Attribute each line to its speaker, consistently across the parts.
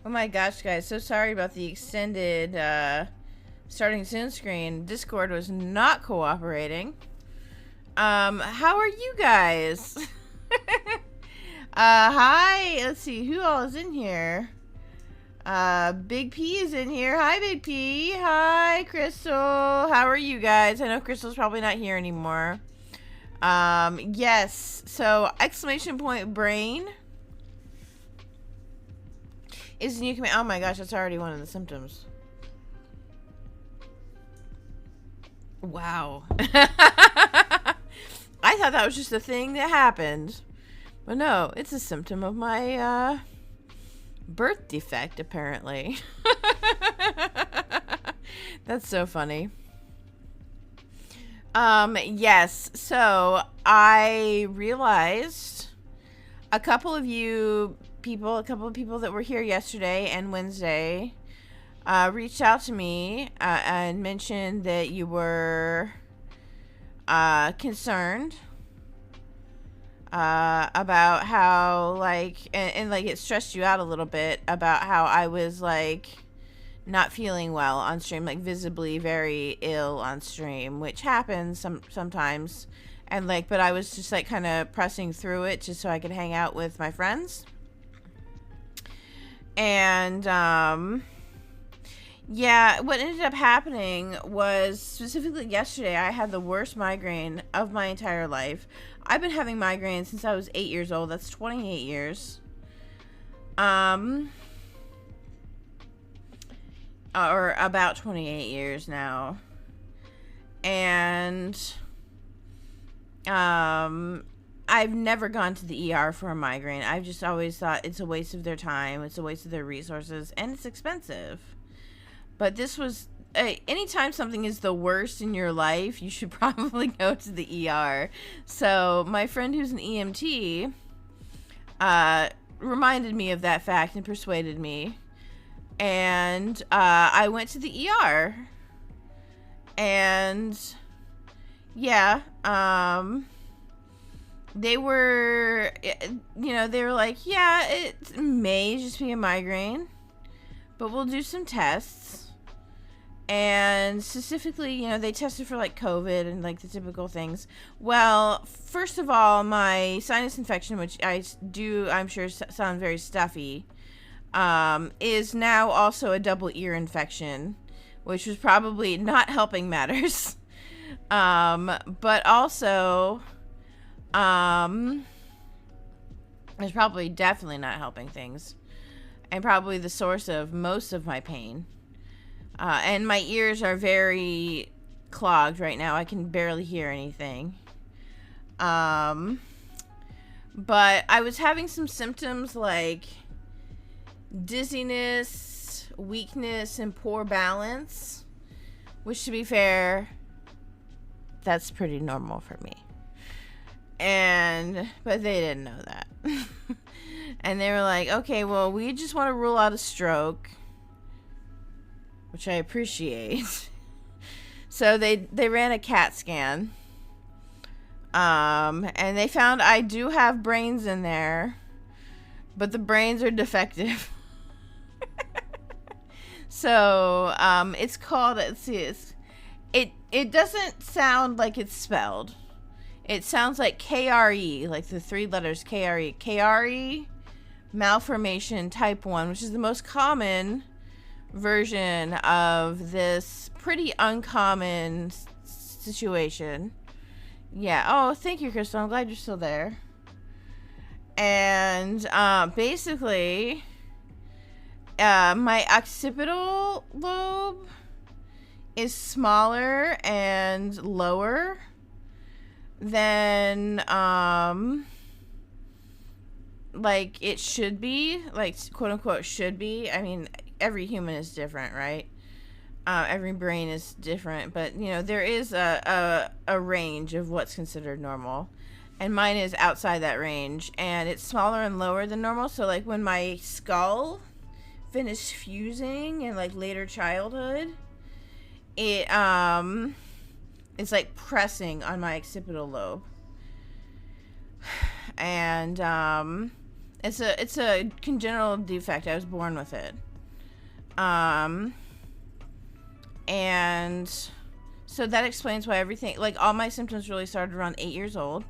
Speaker 1: Oh my gosh, guys, so sorry about the extended starting soon screen. Discord was not cooperating. How are you guys? Hi, let's see, who all is in here? Big P is in here. Hi, Big P. Hi, Crystal. How are you guys? I know Crystal's probably not here anymore. Yes, so exclamation point brain is the new command. Oh my gosh, that's already one of the symptoms. Wow. I thought that was just a thing that happened. But no, it's a symptom of my, birth defect, apparently. That's so funny. Yes, so I realized a couple of people that were here yesterday and Wednesday, reached out to me, and mentioned that you were, concerned, about how, like, and like it stressed you out a little bit about how I was, like, not feeling well on stream, like visibly very ill on stream, which happens sometimes. And like, but I was just like kind of pressing through it just so I could hang out with my friends. And, yeah, what ended up happening was specifically yesterday, I had the worst migraine of my entire life. I've been having migraines since I was 8 years old. That's 28 years. Or about 28 years now. And, I've never gone to the ER for a migraine. I've just always thought it's a waste of their time, it's a waste of their resources, and it's expensive. But this was, anytime something is the worst in your life, you should probably go to the ER. So my friend who's an EMT, reminded me of that fact and persuaded me. And, I went to the ER. And, yeah, they were, they were like, yeah, it may just be a migraine, but we'll do some tests. And specifically, they tested for like COVID and like the typical things. Well, first of all, my sinus infection, which I'm sure sound very stuffy, is now also a double ear infection, which was probably not helping matters. But also, it's probably definitely not helping things, and probably the source of most of my pain. And my ears are very clogged right now. I can barely hear anything. But I was having some symptoms like dizziness, weakness, and poor balance, which, to be fair, that's pretty normal for me. But they didn't know that. And they were like, okay, well, we just want to rule out a stroke, which I appreciate. So they ran a CAT scan. And they found I do have brains in there, but the brains are defective. So, it's called, let's see, it doesn't sound like it's spelled. It sounds like KRE, like the three letters KRE. KRE malformation type 1, which is the most common version of this pretty uncommon situation. Yeah. Oh, thank you, Crystal. I'm glad you're still there. And basically, my occipital lobe is smaller and lower than like it should be, like quote unquote should be. I mean, every human is different, right? Every brain is different, but there is a range of what's considered normal, and mine is outside that range, and it's smaller and lower than normal. So like when my skull finished fusing in like later childhood, it's like pressing on my occipital lobe, and It's a congenital defect. I was born with it. And so that explains why everything, like all my symptoms really started around 8 years old.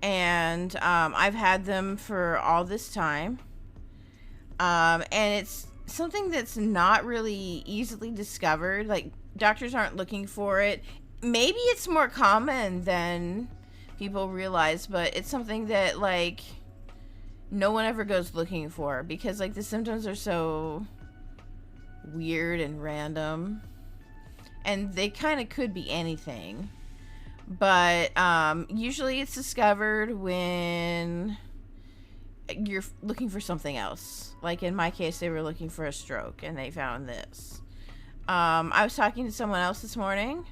Speaker 1: And I've had them for all this time. And it's something that's not really easily discovered. Like, doctors aren't looking for it. Maybe it's more common than people realize, but it's something that, like, no one ever goes looking for because, like, the symptoms are so weird and random. And they kind of could be anything. But usually it's discovered when you're looking for something else. Like in my case, they were looking for a stroke and they found this. I was talking to someone else this morning,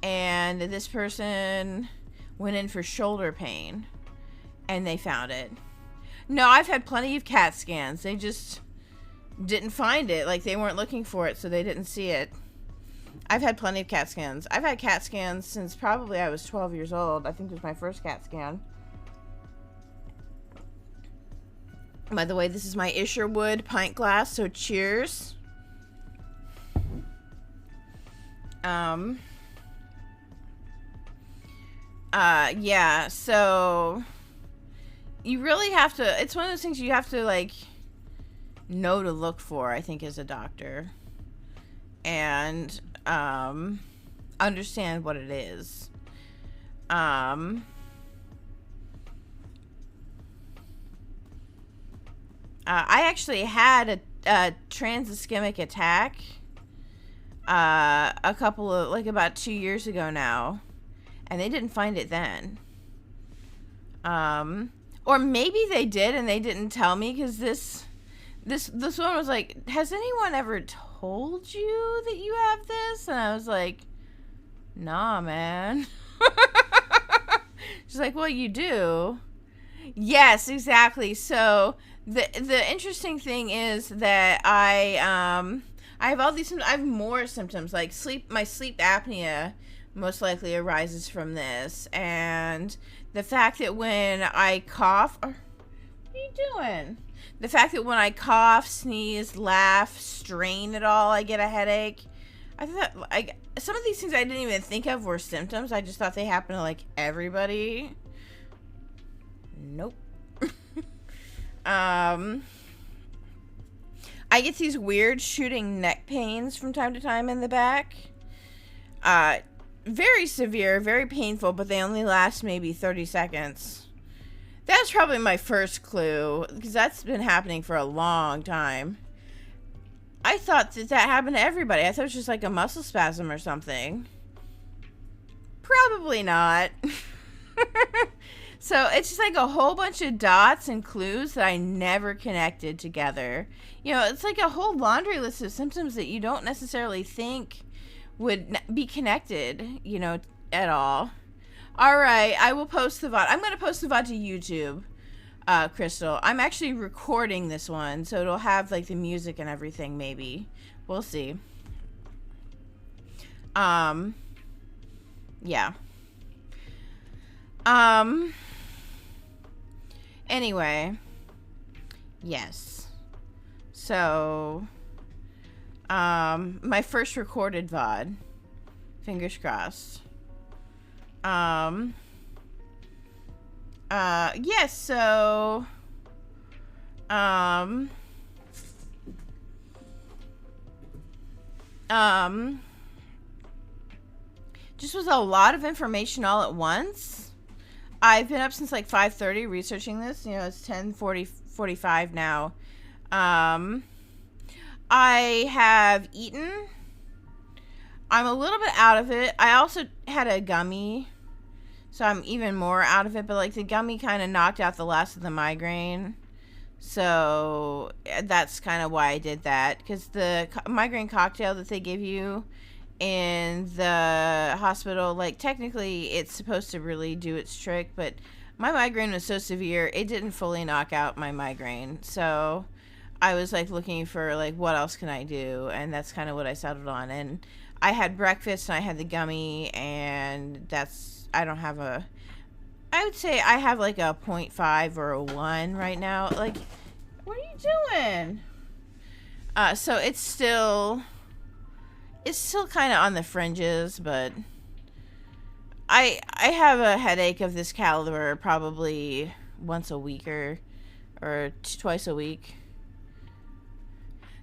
Speaker 1: and this person went in for shoulder pain and they found it. No, I've had plenty of CAT scans. They just didn't find it. Like, they weren't looking for it, so they didn't see it. I've had plenty of CAT scans. I've had CAT scans since probably I was 12 years old. I think it was my first CAT scan. By the way, this is my Isherwood pint glass, so cheers. Yeah, so you really have to, it's one of those things you have to, like, know to look for, I think, as a doctor. And understand what it is. I actually had a trans-ischemic attack a couple of, like, about 2 years ago now, and they didn't find it then. Or maybe they did and they didn't tell me, because this one was like, has anyone ever told you that you have this? And I was like, nah, man. She's like, well, you do. Yes, exactly. So the interesting thing is that I have all these symptoms. I have more symptoms, like my sleep apnea most likely arises from this, and the fact that when I cough, what are you doing? The fact that when I cough, sneeze, laugh, strain at all, I get a headache. I thought, some of these things I didn't even think of were symptoms. I just thought they happened to, like, everybody. Nope. I get these weird shooting neck pains from time to time in the back. Very severe, very painful, but they only last maybe 30 seconds. That's probably my first clue, because that's been happening for a long time. I thought that happened to everybody. I thought it was just like a muscle spasm or something. Probably not. So it's just like a whole bunch of dots and clues that I never connected together. You know, it's like a whole laundry list of symptoms that you don't necessarily think would be connected, you know, at all. All right, I will post the VOD. I'm going to post the VOD to YouTube, Crystal. I'm actually recording this one, so it'll have, like, the music and everything, maybe. We'll see. Yeah. Anyway. Yes. So, my first recorded VOD. Fingers crossed. Yes, so, just was a lot of information all at once. I've been up since like 5:30 researching this. You know, it's 10:45 now. I have eaten. I'm a little bit out of it. I also had a gummy, so I'm even more out of it. But, like, the gummy kind of knocked out the last of the migraine. So that's kind of why I did that. Because the migraine cocktail that they give you in the hospital, like, technically it's supposed to really do its trick. But my migraine was so severe, it didn't fully knock out my migraine. So I was, like, looking for, like, what else can I do? And that's kind of what I settled on. And I had breakfast and I had the gummy, and that's, I don't have I would say I have like a 0.5 or a 1 right now. Like, what are you doing? So it's still kind of on the fringes, but I have a headache of this caliber probably once a week or twice a week.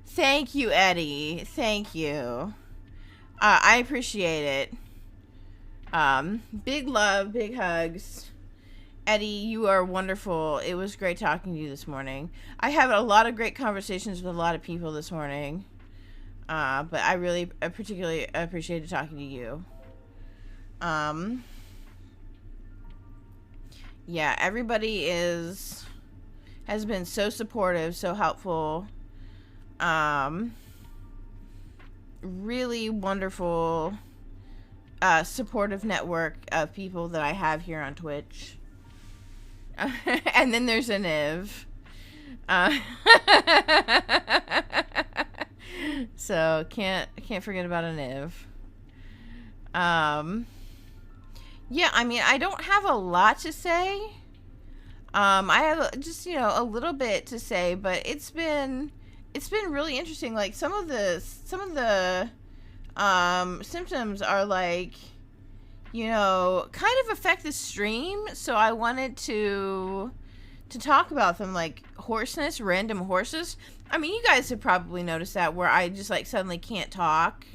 Speaker 1: Thank you, Eddie. Thank you. I appreciate it. Big love, big hugs. Eddie, you are wonderful. It was great talking to you this morning. I had a lot of great conversations with a lot of people this morning. But I really particularly appreciated talking to you. Yeah, everybody has been so supportive, so helpful. Really wonderful, supportive network of people that I have here on Twitch. And then there's a Niv. So can't forget about a Niv. Yeah, I mean, I don't have a lot to say. I have just, a little bit to say, but it's been really interesting. Like some of the symptoms are like, kind of affect the stream. So I wanted to talk about them, like hoarseness, random horses. I mean, you guys have probably noticed that, where I just like suddenly can't talk.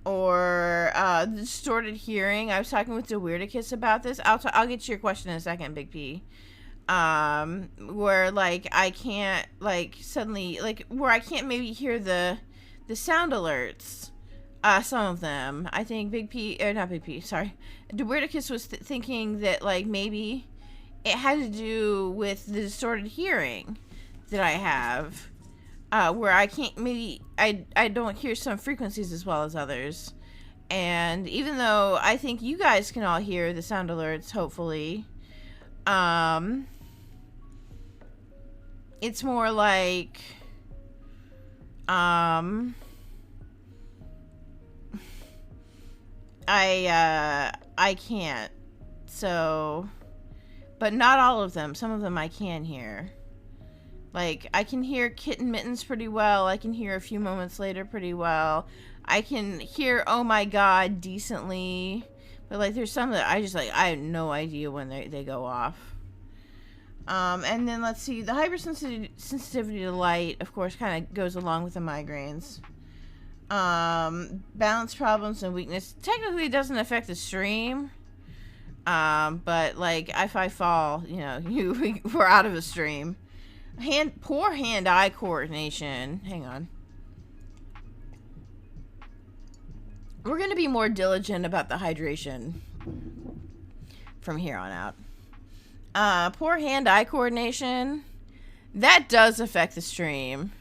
Speaker 1: Or distorted hearing. I was talking with the Weirdicus about this. I'll get to your question in a second, Big P. Where like I can't like suddenly like where I can't maybe hear the sound alerts. Some of them. I think Big P, or not Big P, sorry. The Weirdicus was thinking that like maybe it had to do with the distorted hearing that I have. Where I can't, maybe I don't hear some frequencies as well as others. And even though I think you guys can all hear the sound alerts, hopefully, it's more like, I can't. So, but not all of them. Some of them I can hear. Like, I can hear Kitten Mittens pretty well. I can hear A Few Moments Later pretty well. I can hear Oh My God decently. But, like, there's some that I just, like, I have no idea when they go off. And then, let's see. The hypersensitivity to light, of course, kind of goes along with the migraines. Balance problems and weakness. Technically, it doesn't affect the stream. But, like, if I fall, we're out of a stream. Poor hand-eye coordination. Hang on. We're going to be more diligent about the hydration from here on out. Poor hand-eye coordination. That does affect the stream.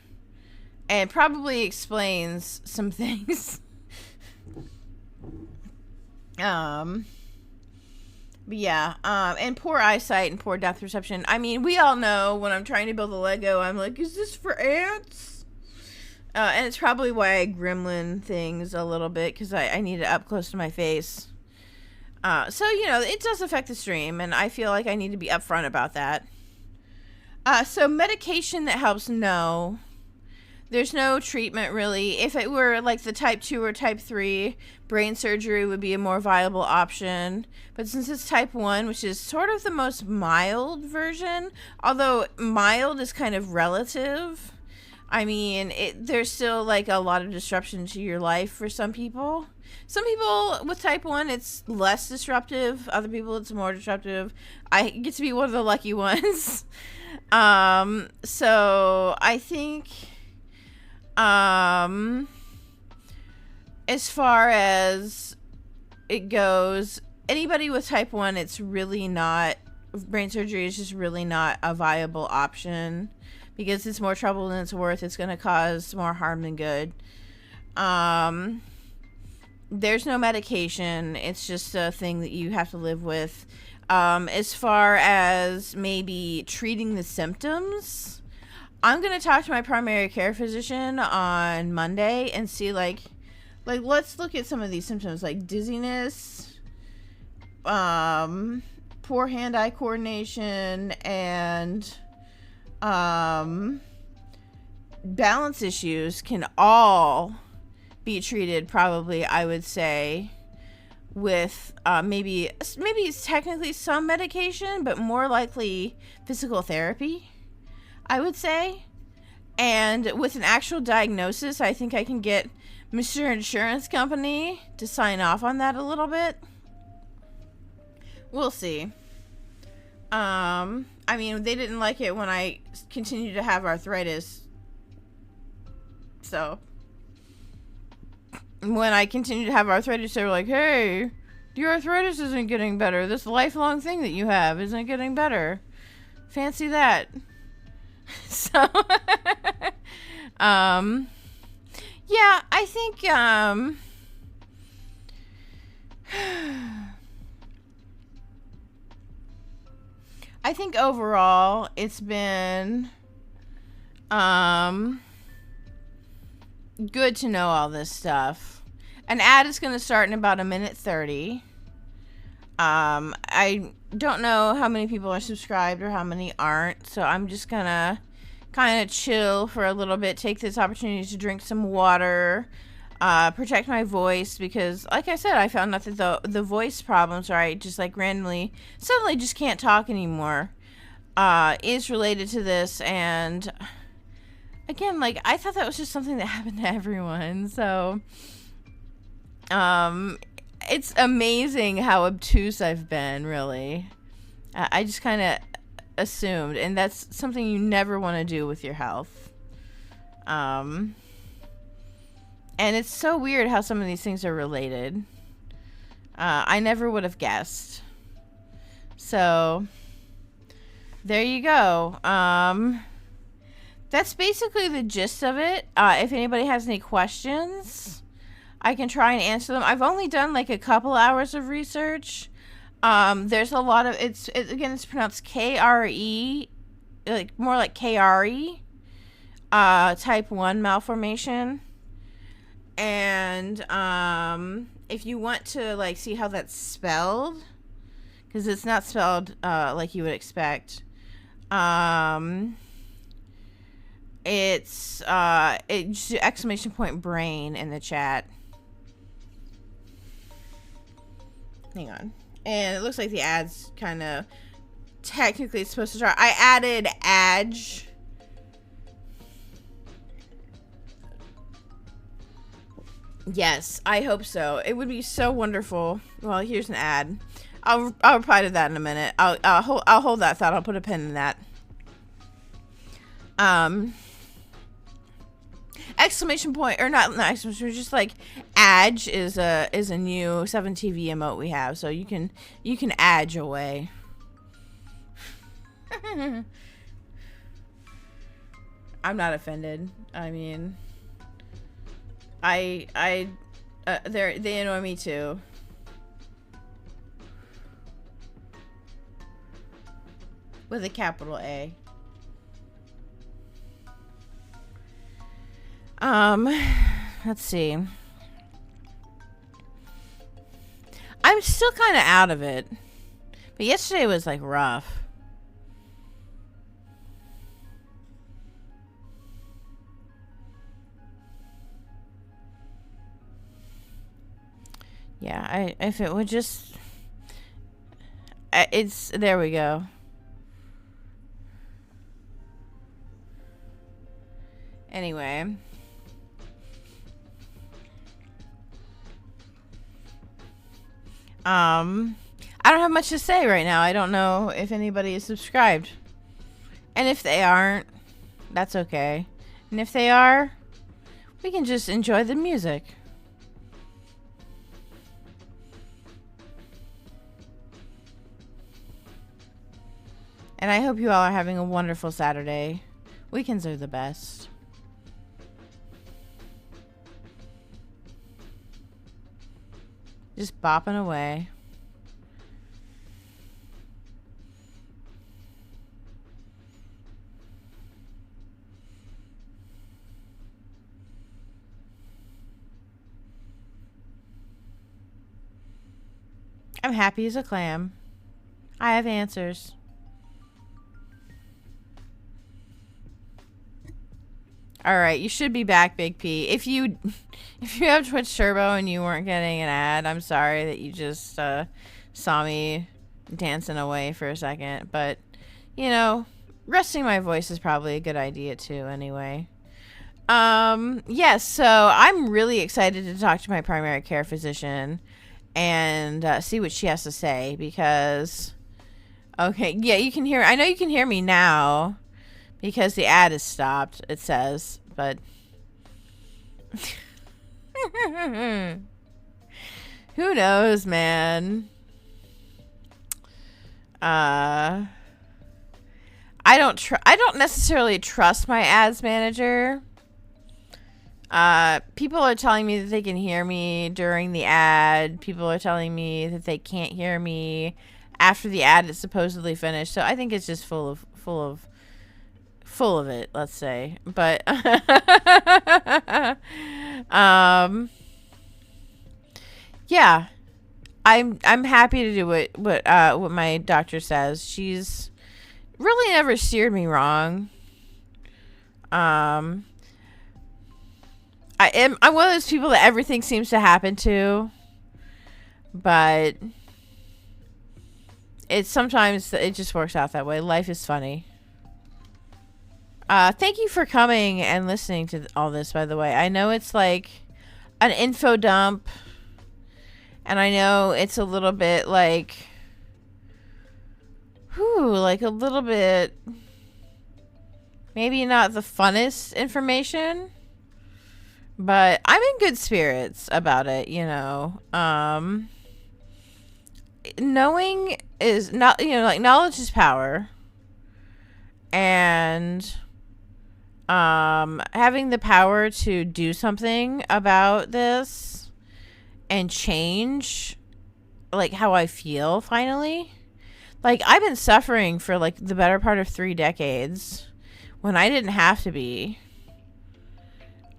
Speaker 1: And probably explains some things. But yeah, and poor eyesight and poor depth perception. I mean, we all know when I'm trying to build a Lego, I'm like, is this for ants? And it's probably why I gremlin things a little bit, because I need it up close to my face. So, it does affect the stream, and I feel like I need to be upfront about that. So medication that helps, no. There's no treatment, really. If it were like the type 2 or type 3, brain surgery would be a more viable option. But since it's type 1, which is sort of the most mild version, although mild is kind of relative. I mean, there's still like a lot of disruption to your life for some people. Some people with type 1, it's less disruptive. Other people, it's more disruptive. I get to be one of the lucky ones. So I think... as far as it goes, anybody with type 1, it's really not, brain surgery is just really not a viable option, because it's more trouble than it's worth. It's going to cause more harm than good. There's no medication. It's just a thing that you have to live with. As far as maybe treating the symptoms, I'm going to talk to my primary care physician on Monday and see, like, let's look at some of these symptoms, like dizziness, poor hand-eye coordination and balance issues can all be treated, probably, I would say, with maybe it's technically some medication, but more likely physical therapy, I would say. And with an actual diagnosis, I think I can get Mr. Insurance Company to sign off on that a little bit. We'll see. I mean, they didn't like it when I continued to have arthritis. So, when I continued to have arthritis, they were like, hey, your arthritis isn't getting better. This lifelong thing that you have isn't getting better. Fancy that. So, yeah, I think, I think overall it's been, good to know all this stuff. An ad is going to start in about 1:30. I don't know how many people are subscribed or how many aren't, so I'm just gonna kind of chill for a little bit, take this opportunity to drink some water, protect my voice, because like I said, I found out that the voice problems, or I just like randomly suddenly just can't talk anymore, is related to this. And again, like, I thought that was just something that happened to everyone. So it's amazing how obtuse I've been, really. I just kind of assumed, and that's something you never want to do with your health. And it's so weird how some of these things are related. I never would have guessed. So, there you go. That's basically the gist of it. If anybody has any questions, I can try and answer them. I've only done like a couple hours of research. There's a lot of, it's pronounced KRE, like more like KRE, type 1 malformation. And if you want to like see how that's spelled, because it's not spelled like you would expect, it's exclamation point brain in the chat. Hang on. And it looks like the ad's kind of technically supposed to start. I added Adge. Yes, I hope so. It would be so wonderful. Well, here's an ad. I'll reply to that in a minute. I'll hold that thought. I'll put a pin in that. Exclamation point, or not exclamation, just like Adge is a new 7TV emote we have, so you can Adge away. I'm not offended. I mean, they annoy me too. With a capital A. Let's see. I'm still kind of out of it, but yesterday was like rough. Yeah, if it would just, it's, there we go. Anyway. I don't have much to say right now. I don't know if anybody is subscribed. And if they aren't, that's okay. And if they are, we can just enjoy the music. And I hope you all are having a wonderful Saturday. Weekends are the best. Just bopping away. I'm happy as a clam. I have answers. Alright, you should be back, Big P. If you have Twitch Turbo and you weren't getting an ad, I'm sorry that you just saw me dancing away for a second. But, you know, resting my voice is probably a good idea too anyway. Yes, so I'm really excited to talk to my primary care physician and see what she has to say because... Okay, yeah, you can hear... I know you can hear me now because the ad is stopped, it says, but... Who knows, man? I don't necessarily trust my ads manager. People are telling me that they can hear me during the ad. People are telling me that they can't hear me after the ad is supposedly finished. So I think it's just full of it, let's say. But yeah. I'm happy to do what my doctor says. She's really never steered me wrong. I'm one of those people that everything seems to happen to, but sometimes it just works out that way. Life is funny. Thank you for coming and listening to all this, by the way. I know it's like an info dump, and I know it's a little bit like, like a little bit, maybe not the funnest information, but I'm in good spirits about it, you know. Knowing is not, you know, like knowledge is power, and having the power to do something about this and change like how I feel finally. Like I've been suffering for like the better part of 3 decades when I didn't have to be.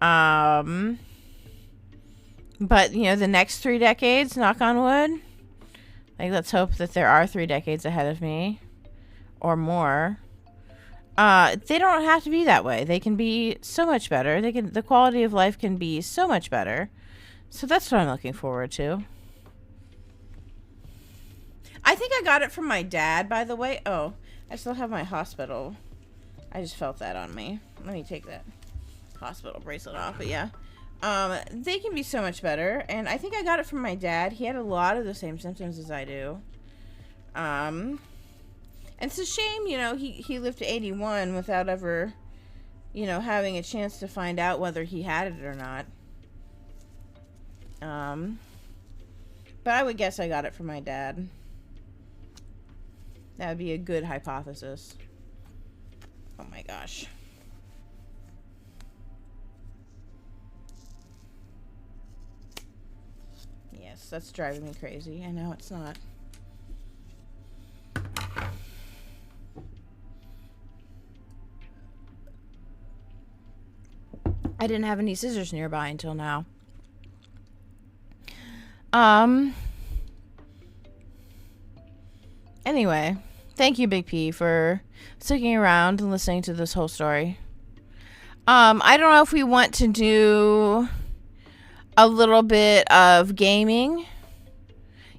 Speaker 1: But you know, the next 3 decades, knock on wood, like let's hope that there are 3 decades ahead of me or more. They don't have to be that way. They can be so much better. The quality of life can be so much better. So that's what I'm looking forward to. I think I got it from my dad, by the way. Oh, I still have my hospital. I just felt that on me. Let me take that hospital bracelet off. But yeah, they can be so much better. And I think I got it from my dad. He had a lot of the same symptoms as I do. And it's a shame, you know, he lived to 81 without ever, you know, having a chance to find out whether he had it or not. But I would guess I got it from my dad. That would be a good hypothesis. Oh my gosh. Yes, that's driving me crazy. I know it's not. I didn't have any scissors nearby until now. Anyway, thank you, Big P, for sticking around and listening to this whole story. I don't know if we want to do a little bit of gaming.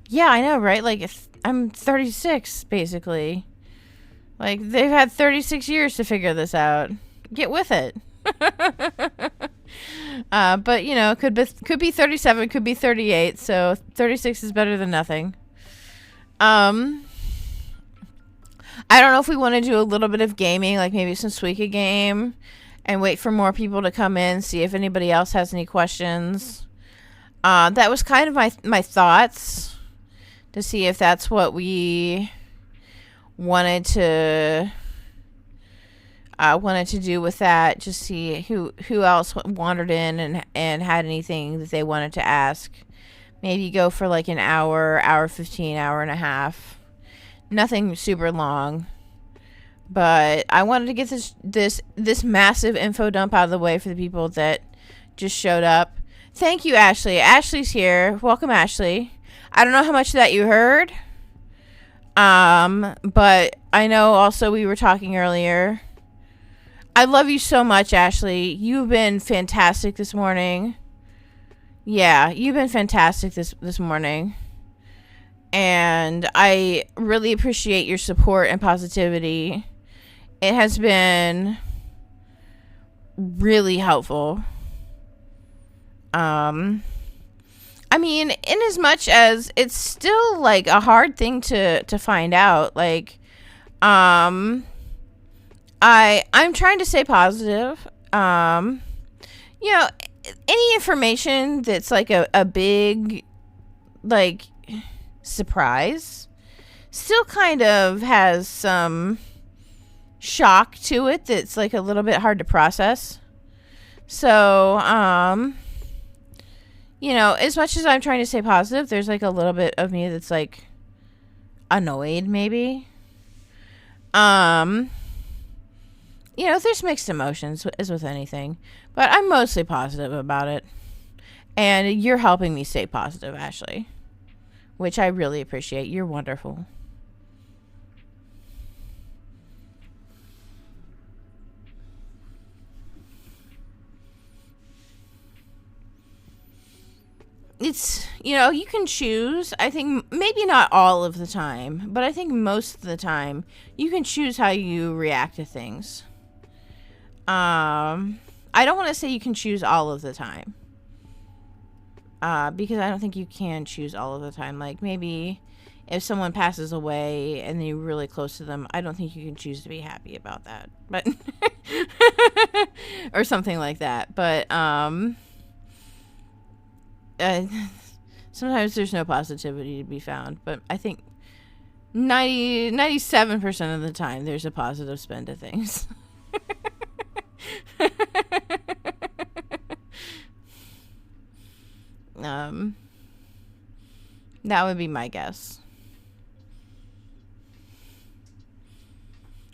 Speaker 1: Yeah, I know, right? Like, I'm 36, basically. Like, they've had 36 years to figure this out. Get with it. But, you know, could be 37, could be 38, so 36 is better than nothing. I don't know if we want to do a little bit of gaming, like maybe some Suika Game, and wait for more people to come in, see if anybody else has any questions. That was kind of my thoughts, to see if that's what we wanted to do with that. Just see who else wandered in and had anything that they wanted to ask. Maybe go for like an hour 15, hour and a half. Nothing super long, but I wanted to get this massive info dump out of the way for the people that just showed up. Thank you, Ashley. Ashley's here. Welcome, Ashley. I don't know how much of that you heard. But I know also we were talking earlier. I love you so much, Ashley. You've been fantastic this morning. Yeah, you've been fantastic this morning. And I really appreciate your support and positivity. It has been really helpful. I mean, in as much as it's still like a hard thing to find out, like, I'm trying to stay positive. You know, any information that's like a big, like, surprise still kind of has some shock to it that's like a little bit hard to process. So, you know, as much as I'm trying to stay positive, there's like a little bit of me that's like annoyed, maybe. You know, there's mixed emotions as with anything, but I'm mostly positive about it. And you're helping me stay positive, Ashley, which I really appreciate. You're wonderful. It's, you know, you can choose. I think maybe not all of the time, but I think most of the time you can choose how you react to things. I don't want to say you can choose all of the time. Because I don't think you can choose all of the time. Like, maybe if someone passes away and you're really close to them, I don't think you can choose to be happy about that. But or something like that. But sometimes there's no positivity to be found. But I think 97% of the time there's a positive spin to things. That would be my guess.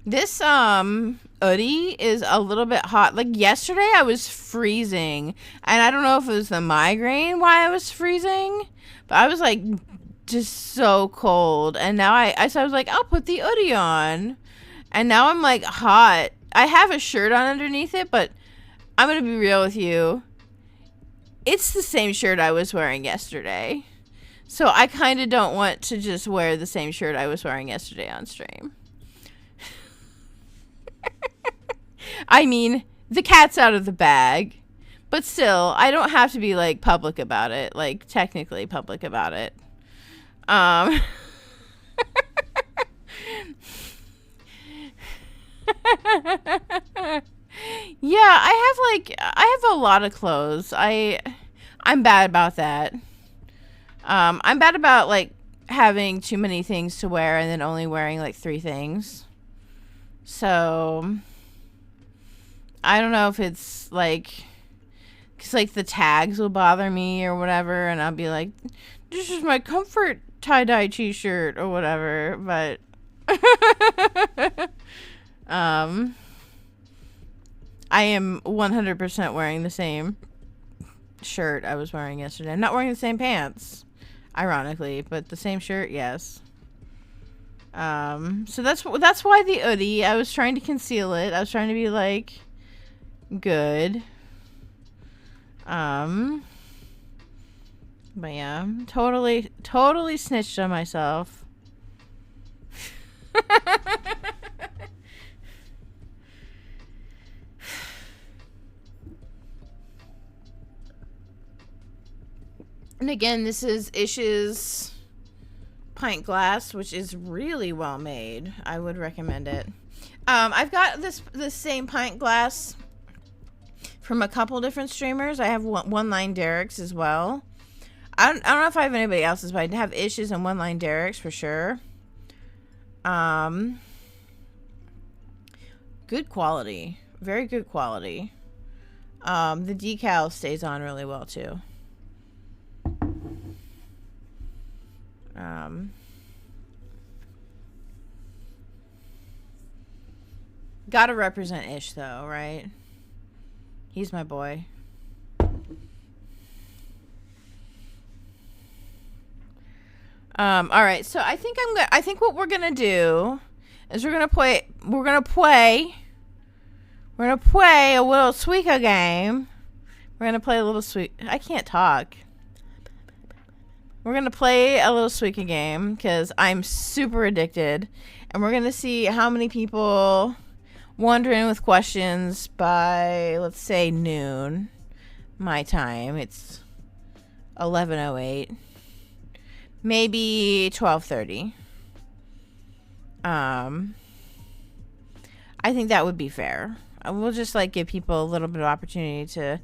Speaker 1: This hoodie is a little bit hot. Like yesterday I was freezing, and I don't know if it was the migraine why I was freezing, but I was like just so cold. And now so I was like, I'll put the hoodie on, and now I'm like hot. I have a shirt on underneath it, but I'm gonna be real with you. It's the same shirt I was wearing yesterday. So I kind of don't want to just wear the same shirt I was wearing yesterday on stream. I mean, the cat's out of the bag. But still, I don't have to be, like, public about it. Like, technically public about it. Yeah, I have a lot of clothes. I'm bad about that. I'm bad about, like, having too many things to wear and then only wearing, like, 3 things. So, I don't know if it's, like, because, like, the tags will bother me or whatever, and I'll be like, this is my comfort tie-dye t-shirt or whatever, but, I am 100% wearing the same shirt I was wearing yesterday. I'm not wearing the same pants, ironically, but the same shirt, yes. So that's why the hoodie. I was trying to conceal it. I was trying to be like good. But yeah, totally snitched on myself. And again, this is Ish's pint glass, which is really well made. I would recommend it. I've got this same pint glass from a couple different streamers. I have One Line Derek's as well. I don't know if I have anybody else's, but I have Ish's and One Line Derek's for sure. Good quality. Very good quality. The decal stays on really well too. Gotta represent Ish though, right? He's my boy. All right, so I think what we're gonna do is we're gonna play a little Suika game. We're gonna play a little I can't talk. We're gonna play a little Suika game because I'm super addicted, and we're gonna see how many people wander in with questions by, let's say, noon my time. It's 11:08. Maybe 12:30. I think that would be fair. We'll just like give people a little bit of opportunity to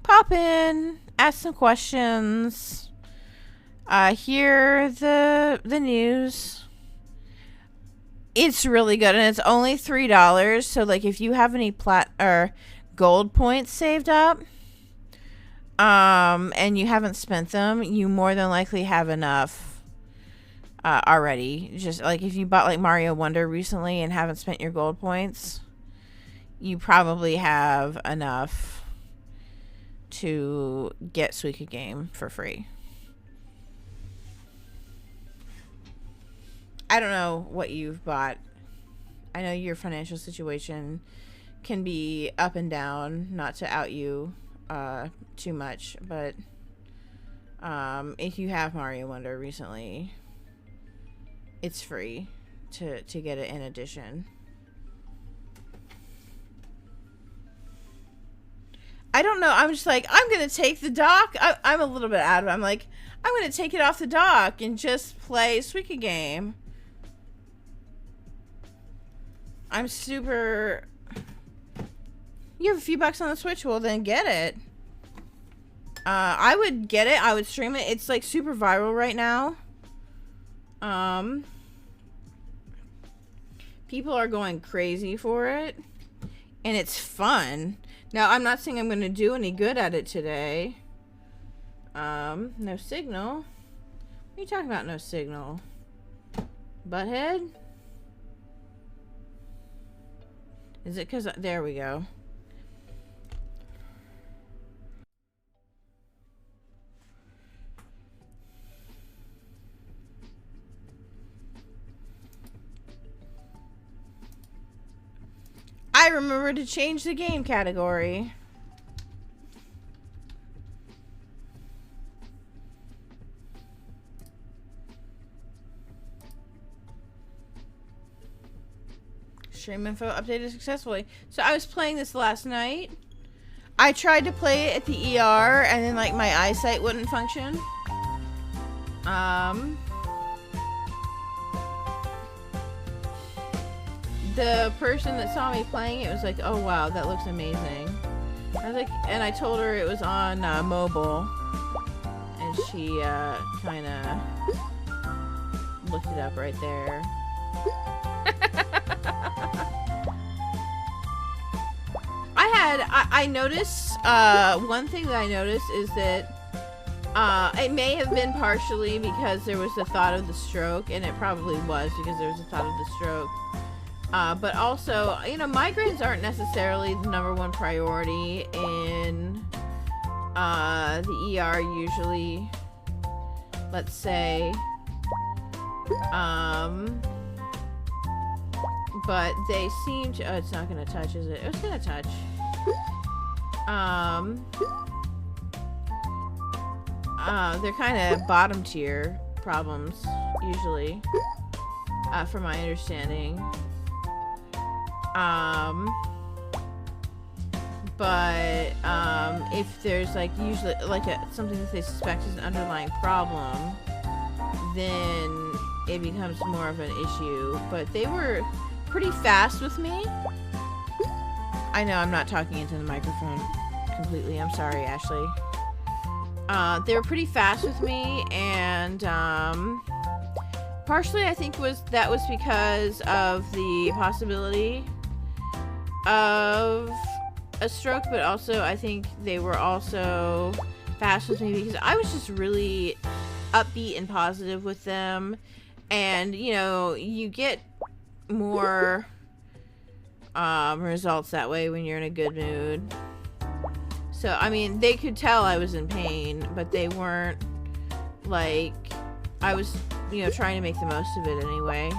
Speaker 1: pop in, ask some questions, hear the news. It's really good, and it's only $3. So like, if you have any gold points saved up, and you haven't spent them, you more than likely have enough already. Just like if you bought like Mario Wonder recently and haven't spent your gold points, you probably have enough to get Suika Game for free. I don't know what you've bought. I know your financial situation can be up and down, not to out you too much, but if you have Mario Wonder recently, it's free to get it in addition. I don't know. I'm just like, I'm gonna take the dock. I'm a little bit out of it. I'm like, I'm gonna take it off the dock and just play Suika Game. I'm super. You have a few bucks on the Switch, well then get it. I would get it. I would stream it. It's like super viral right now. People are going crazy for it, and it's fun. Now, I'm not saying I'm going to do any good at it today. No signal. What are you talking about, no signal? Butthead? Is it because... There we go. I remember to change the game category. Stream info updated successfully. So I was playing this last night. I tried to play it at the ER, and then like my eyesight wouldn't function. The person that saw me playing it was like, "Oh wow, that looks amazing." I was like, and I told her it was on mobile, and she kind of looked it up right there. I noticed one thing that I noticed is that it may have been partially because there was the thought of the stroke, and it probably was because there was a thought of the stroke. But also, you know, migraines aren't necessarily the #1 priority in the ER usually. Let's say. But they seem to... Oh, it's not going to touch, is it? It's going to touch. They're kind of bottom tier problems, usually. From my understanding. But if there's like usually like something that they suspect is an underlying problem, then it becomes more of an issue. But they were pretty fast with me. I know I'm not talking into the microphone completely. I'm sorry, Ashley. They were pretty fast with me, and partially I think that was because of the possibility of a stroke, but also I think they were also fast with me because I was just really upbeat and positive with them, and you know, you get more results that way when you're in a good mood. So I mean, they could tell I was in pain, but they weren't like, I was you know, trying to make the most of it anyway.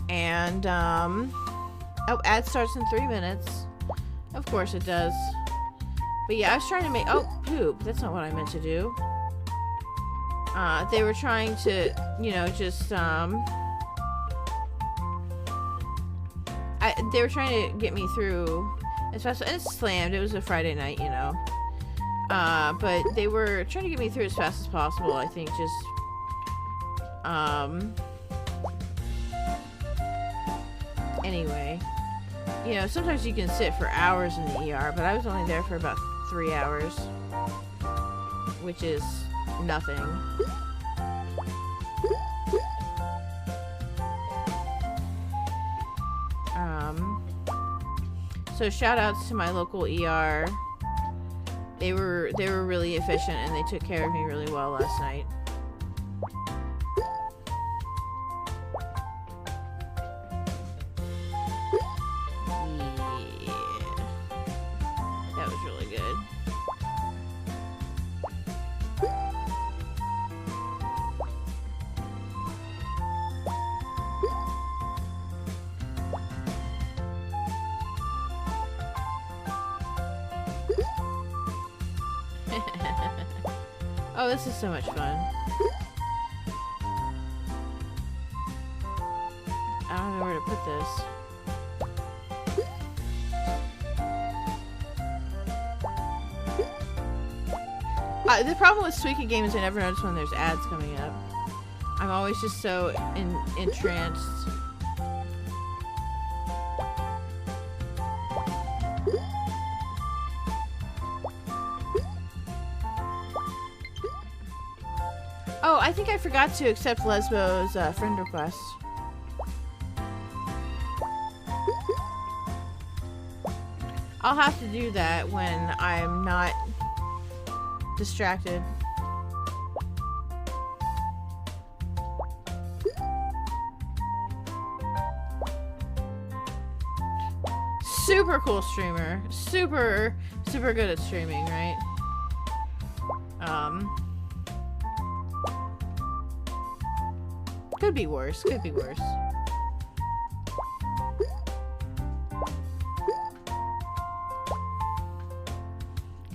Speaker 1: And, oh, ad starts in 3 minutes. Of course it does. But yeah, I was trying to make, oh, poop. That's not what I meant to do. They were trying to, you know, just, they were trying to get me through as fast, and it slammed. It was a Friday night, you know. But they were trying to get me through as fast as possible, I think, just, anyway. You know, sometimes you can sit for hours in the ER, but I was only there for about 3 hours, which is nothing. So shout outs to my local ER. They were really efficient and they took care of me really well last night. That was really good. Oh, this is so much fun. I don't know where to put this. The problem with Suika Game is I never notice when there's ads coming up. I'm always just so entranced. Oh, I think I forgot to accept Lesbo's friend request. I'll have to do that when I'm not distracted. Super cool streamer. Super good at streaming, right? Could be worse. Could be worse.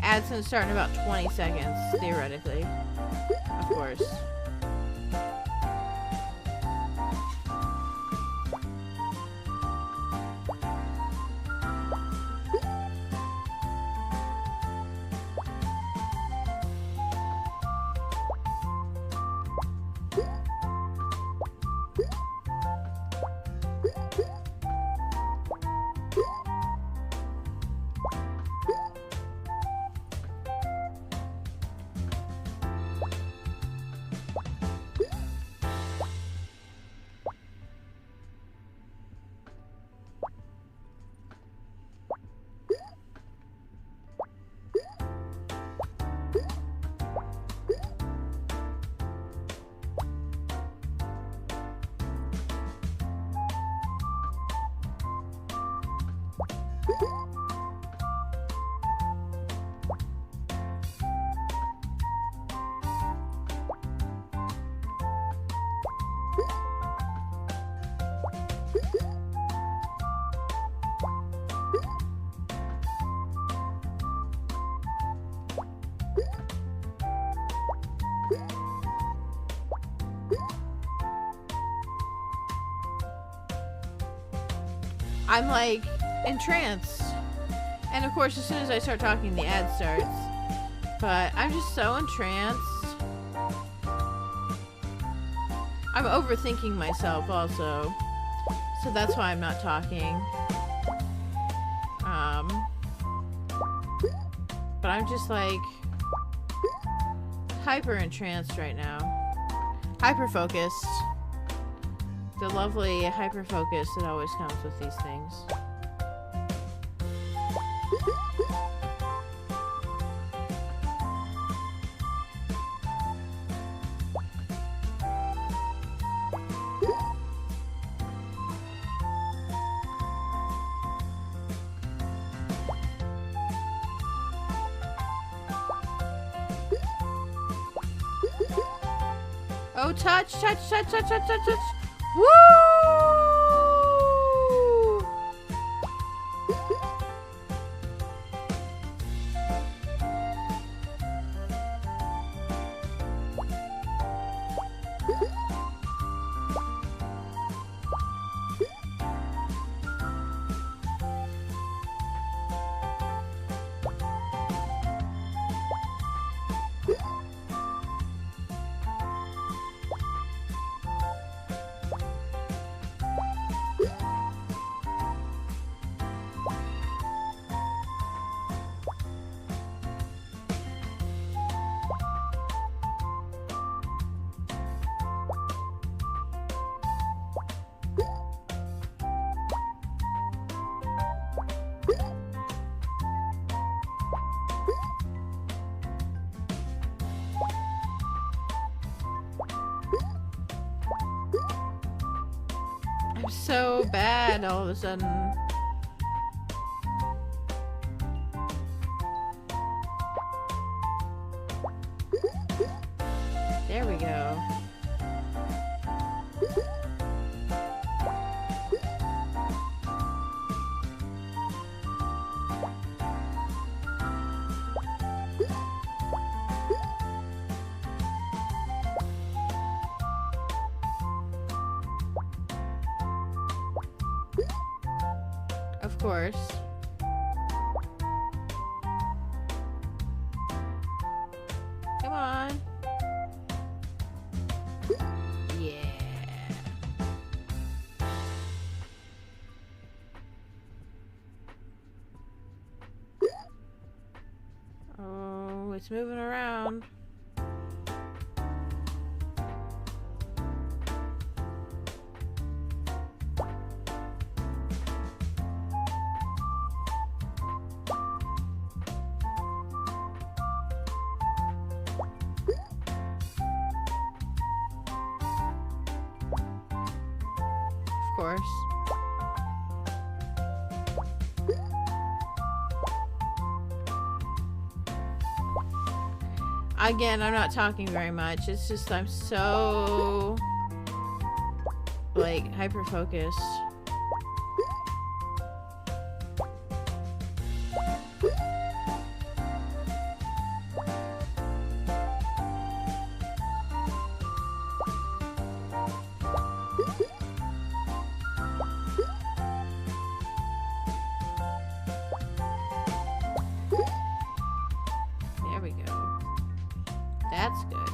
Speaker 1: Ad's gonna start in about 20 seconds, theoretically. Of course. I'm like entranced. And of course, as soon as I start talking, the ad starts. But I'm just so entranced. I'm overthinking myself also. So that's why I'm not talking. But I'm just like hyper entranced right now. Hyper focused. The lovely hyper focus that always comes with these things. Oh, touch, touch, touch, touch, touch, touch, touch. Woo! I'm so bad all of a sudden. There we go. Of course. Come on. Yeah. Oh, it's moving around. Of course. Again, I'm not talking very much. It's just I'm so like hyper focused. There we go. That's good.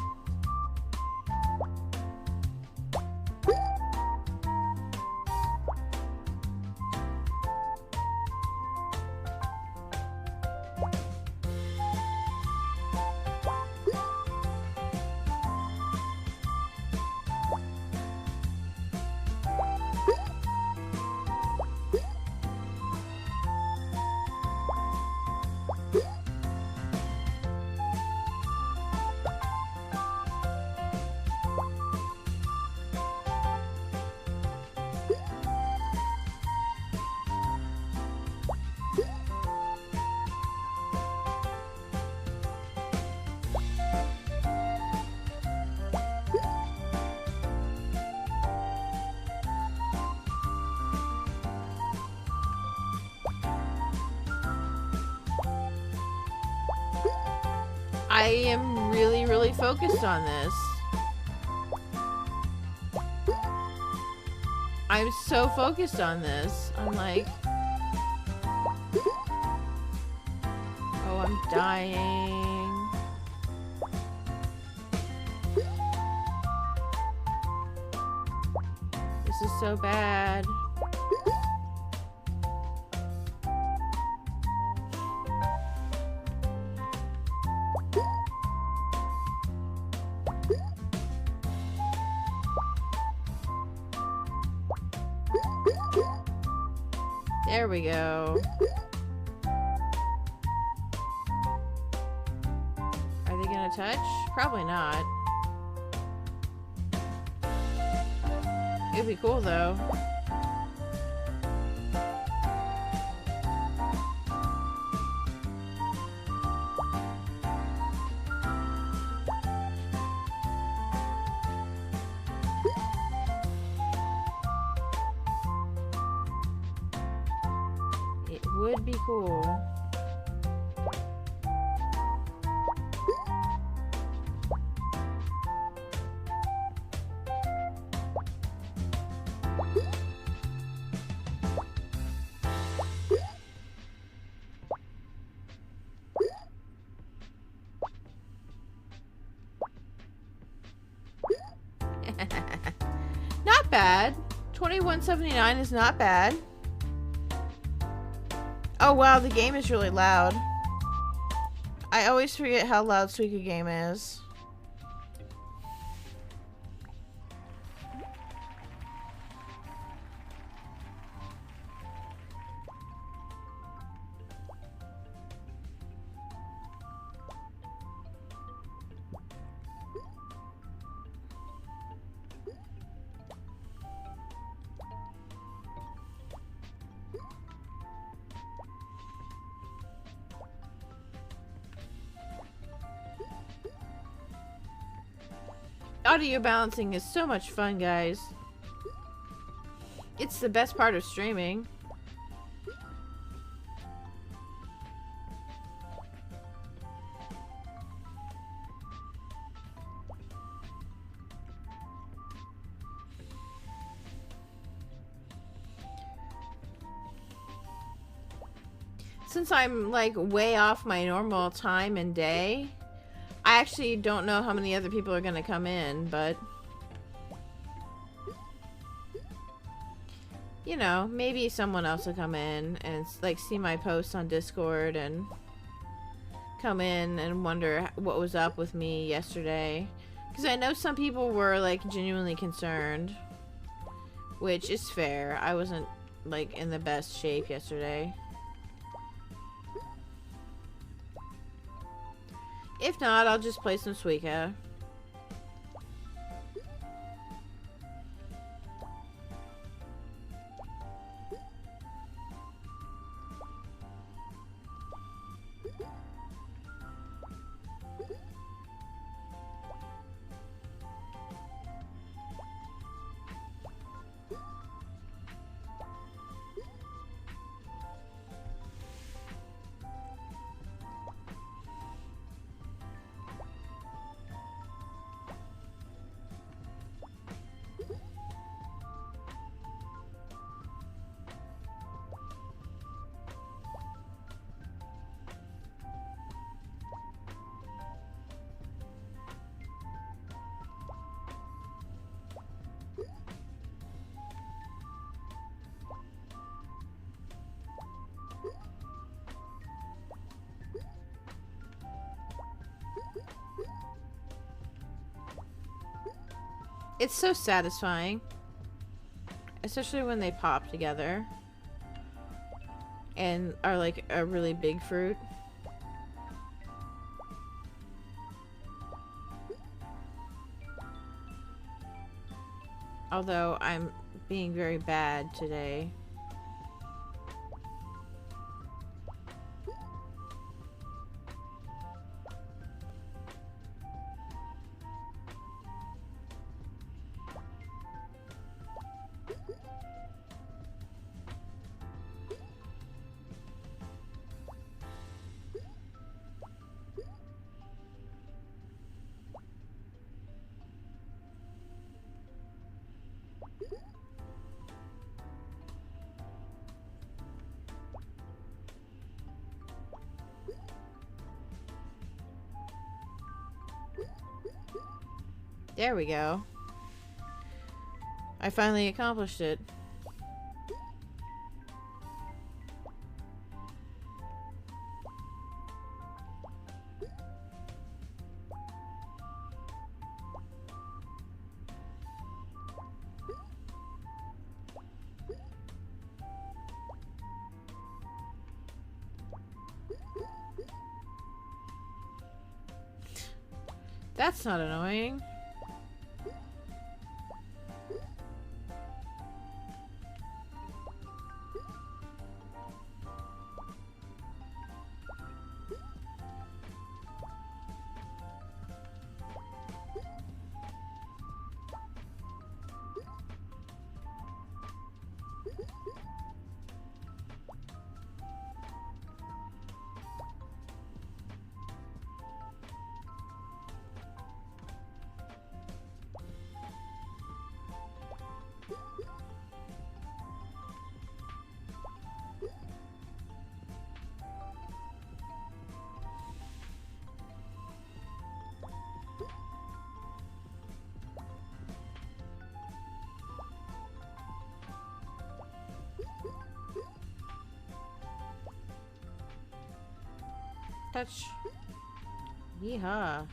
Speaker 1: I am really, really focused on this. I'm so focused on this. I'm like... Oh, I'm dying. This is so bad. There we go. Are they gonna touch? Probably not. It'd be cool though. would be cool. Not bad. $21.79 is not bad. Oh wow, the game is really loud. I always forget how loud Suika Game is. Audio balancing is so much fun, guys. It's the best part of streaming. Since I'm like way off my normal time and day, I actually don't know how many other people are gonna come in, but you know, maybe someone else will come in and like see my posts on Discord and come in and wonder what was up with me yesterday. Because I know some people were like genuinely concerned, which is fair. I wasn't like in the best shape yesterday. If not, I'll just play some Suika. It's so satisfying, especially when they pop together and are like a really big fruit. Although I'm being very bad today. There we go. I finally accomplished it. That's not annoying.
Speaker 2: Touch. Yeehaw.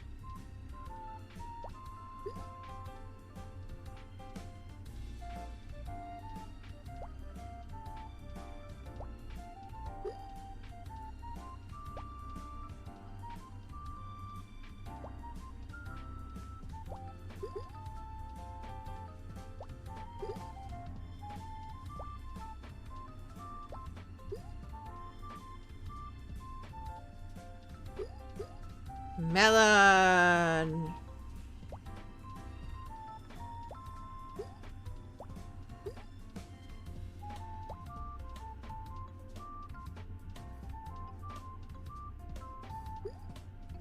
Speaker 2: Melon.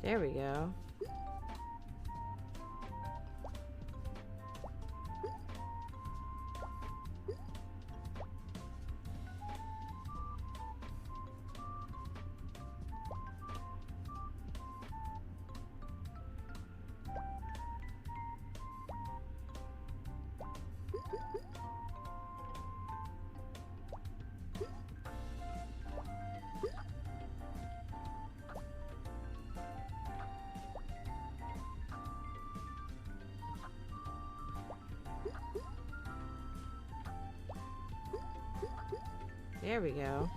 Speaker 2: There we go. There we go.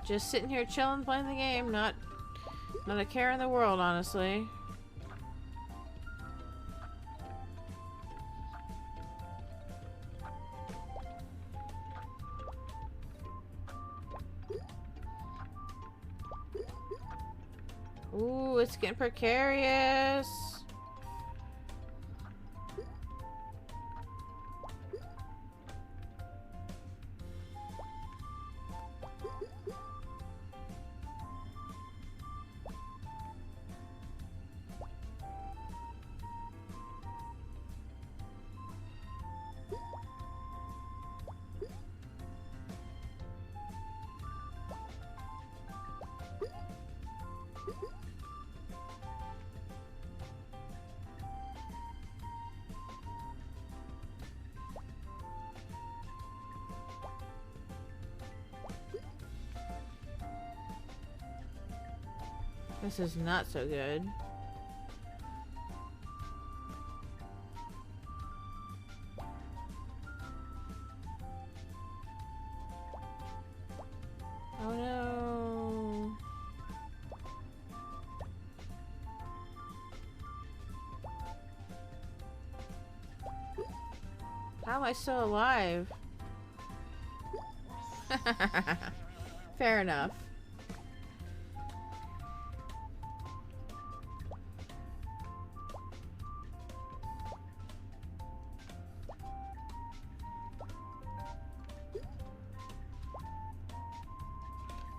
Speaker 2: Just sitting here chilling, playing the game, not a care in the world, honestly. Ooh, it's getting precarious. This is not so good. Oh no. How am I still alive? Fair enough.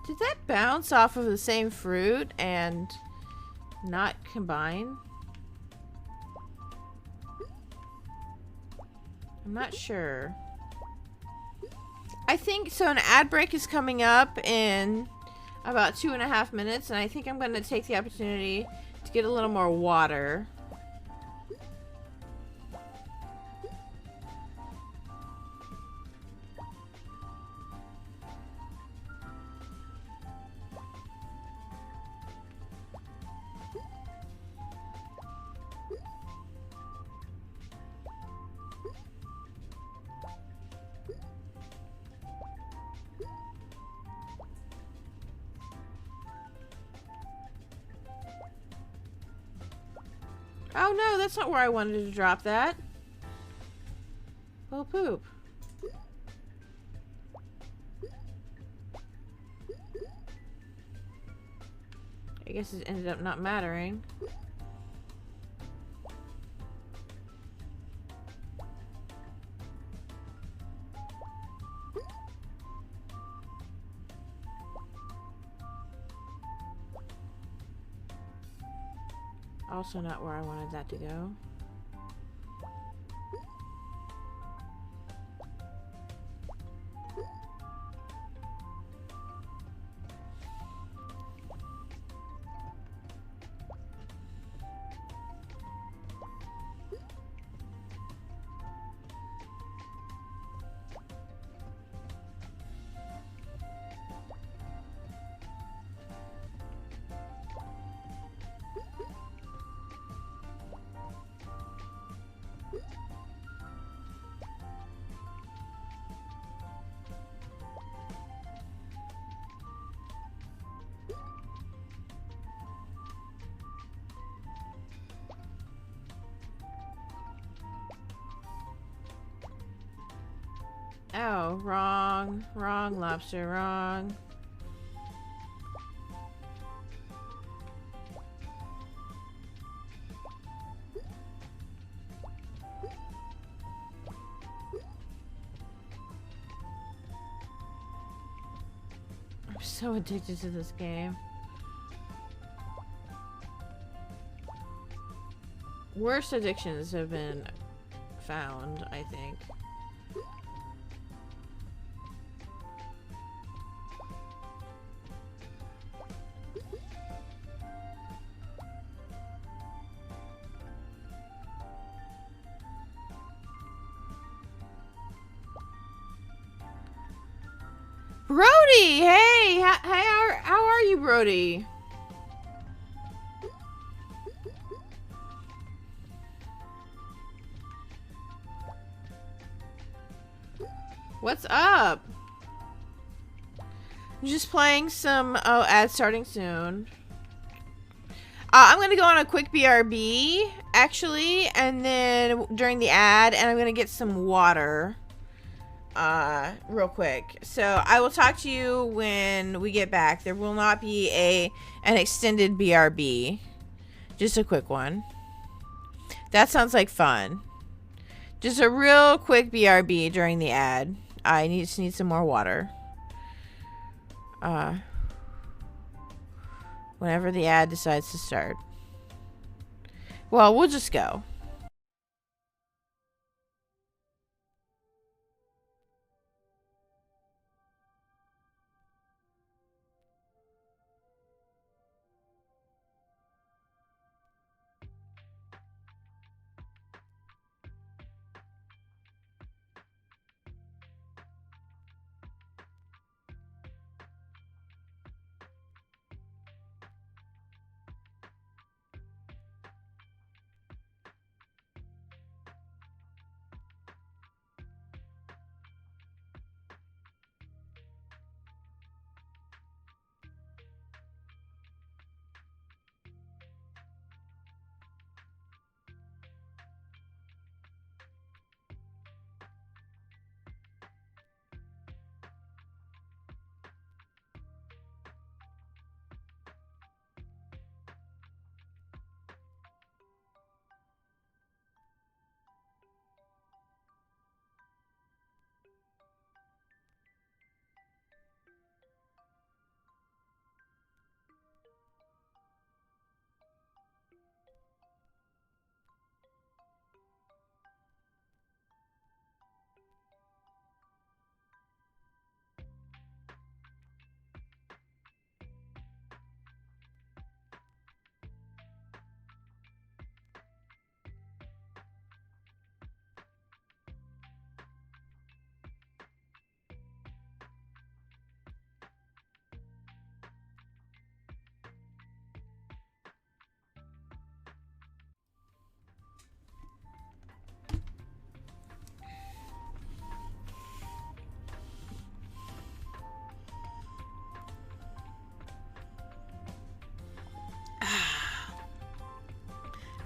Speaker 2: Did that bounce off of the same fruit and not combine? I'm not sure. I think so. An ad break is coming up in about 2.5 minutes, and I think I'm going to take the opportunity to get a little more water. Oh no, that's not where I wanted to drop that. Well, poop. I guess it ended up not mattering. Also not where I wanted that to go. Oh, wrong. Wrong, lobster, wrong. I'm so addicted to this game. Worst addictions have been found, I think. Brody! Hey! How are you, Brody? What's up? I'm just playing some... Oh, ad starting soon. I'm gonna go on a quick BRB, actually, and then during the ad, and I'm gonna get some water. Real quick. So I will talk to you when we get back. There will not be an extended BRB. Just a quick one. That sounds like fun. Just a real quick BRB during the ad. I just need some more water. Whenever the ad decides to start. Well, we'll just go.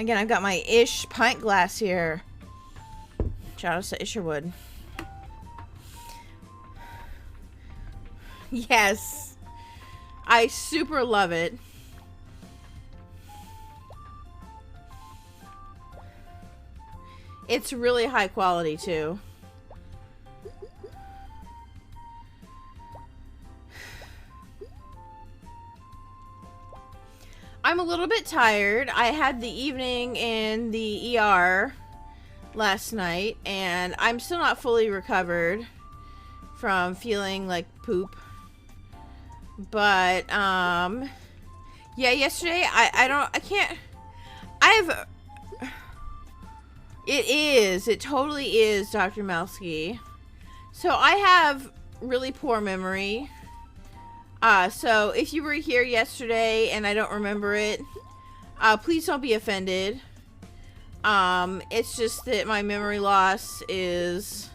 Speaker 2: Again, I've got my Ish pint glass here. Shout out to Isherwood. Yes. I super love it. It's really high quality too. I'm a little bit tired. I had the evening in the ER last night, and I'm still not fully recovered from feeling like poop. But, yeah, yesterday, it totally is, Dr. Malski. So I have really poor memory. So if you were here yesterday and I don't remember it, please don't be offended. It's just that my memory loss is,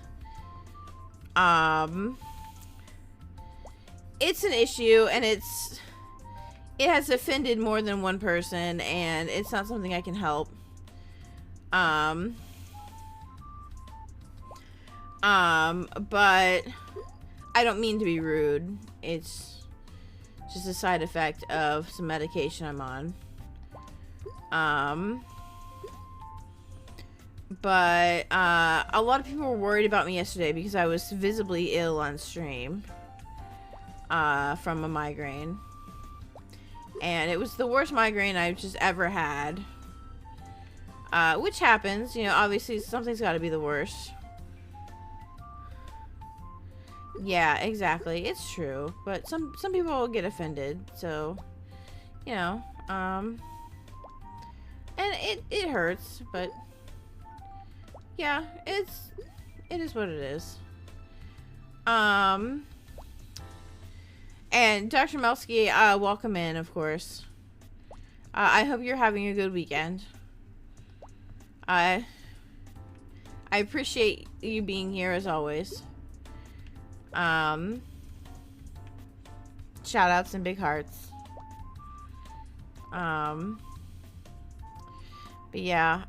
Speaker 2: it's an issue, and it has offended more than one person, and it's not something I can help. But I don't mean to be rude. It's just a side effect of some medication I'm on. But a lot of people were worried about me yesterday because I was visibly ill on stream from a migraine. And it was the worst migraine I've just ever had. Which happens, you know, obviously something's got to be the worst. Yeah, exactly. It's true. But some people will get offended, so, you know, and it hurts, but yeah, it is what it is. And Dr. Melsky, welcome in, of course. I hope you're having a good weekend. I appreciate you being here as always. Shout outs and big hearts. But yeah,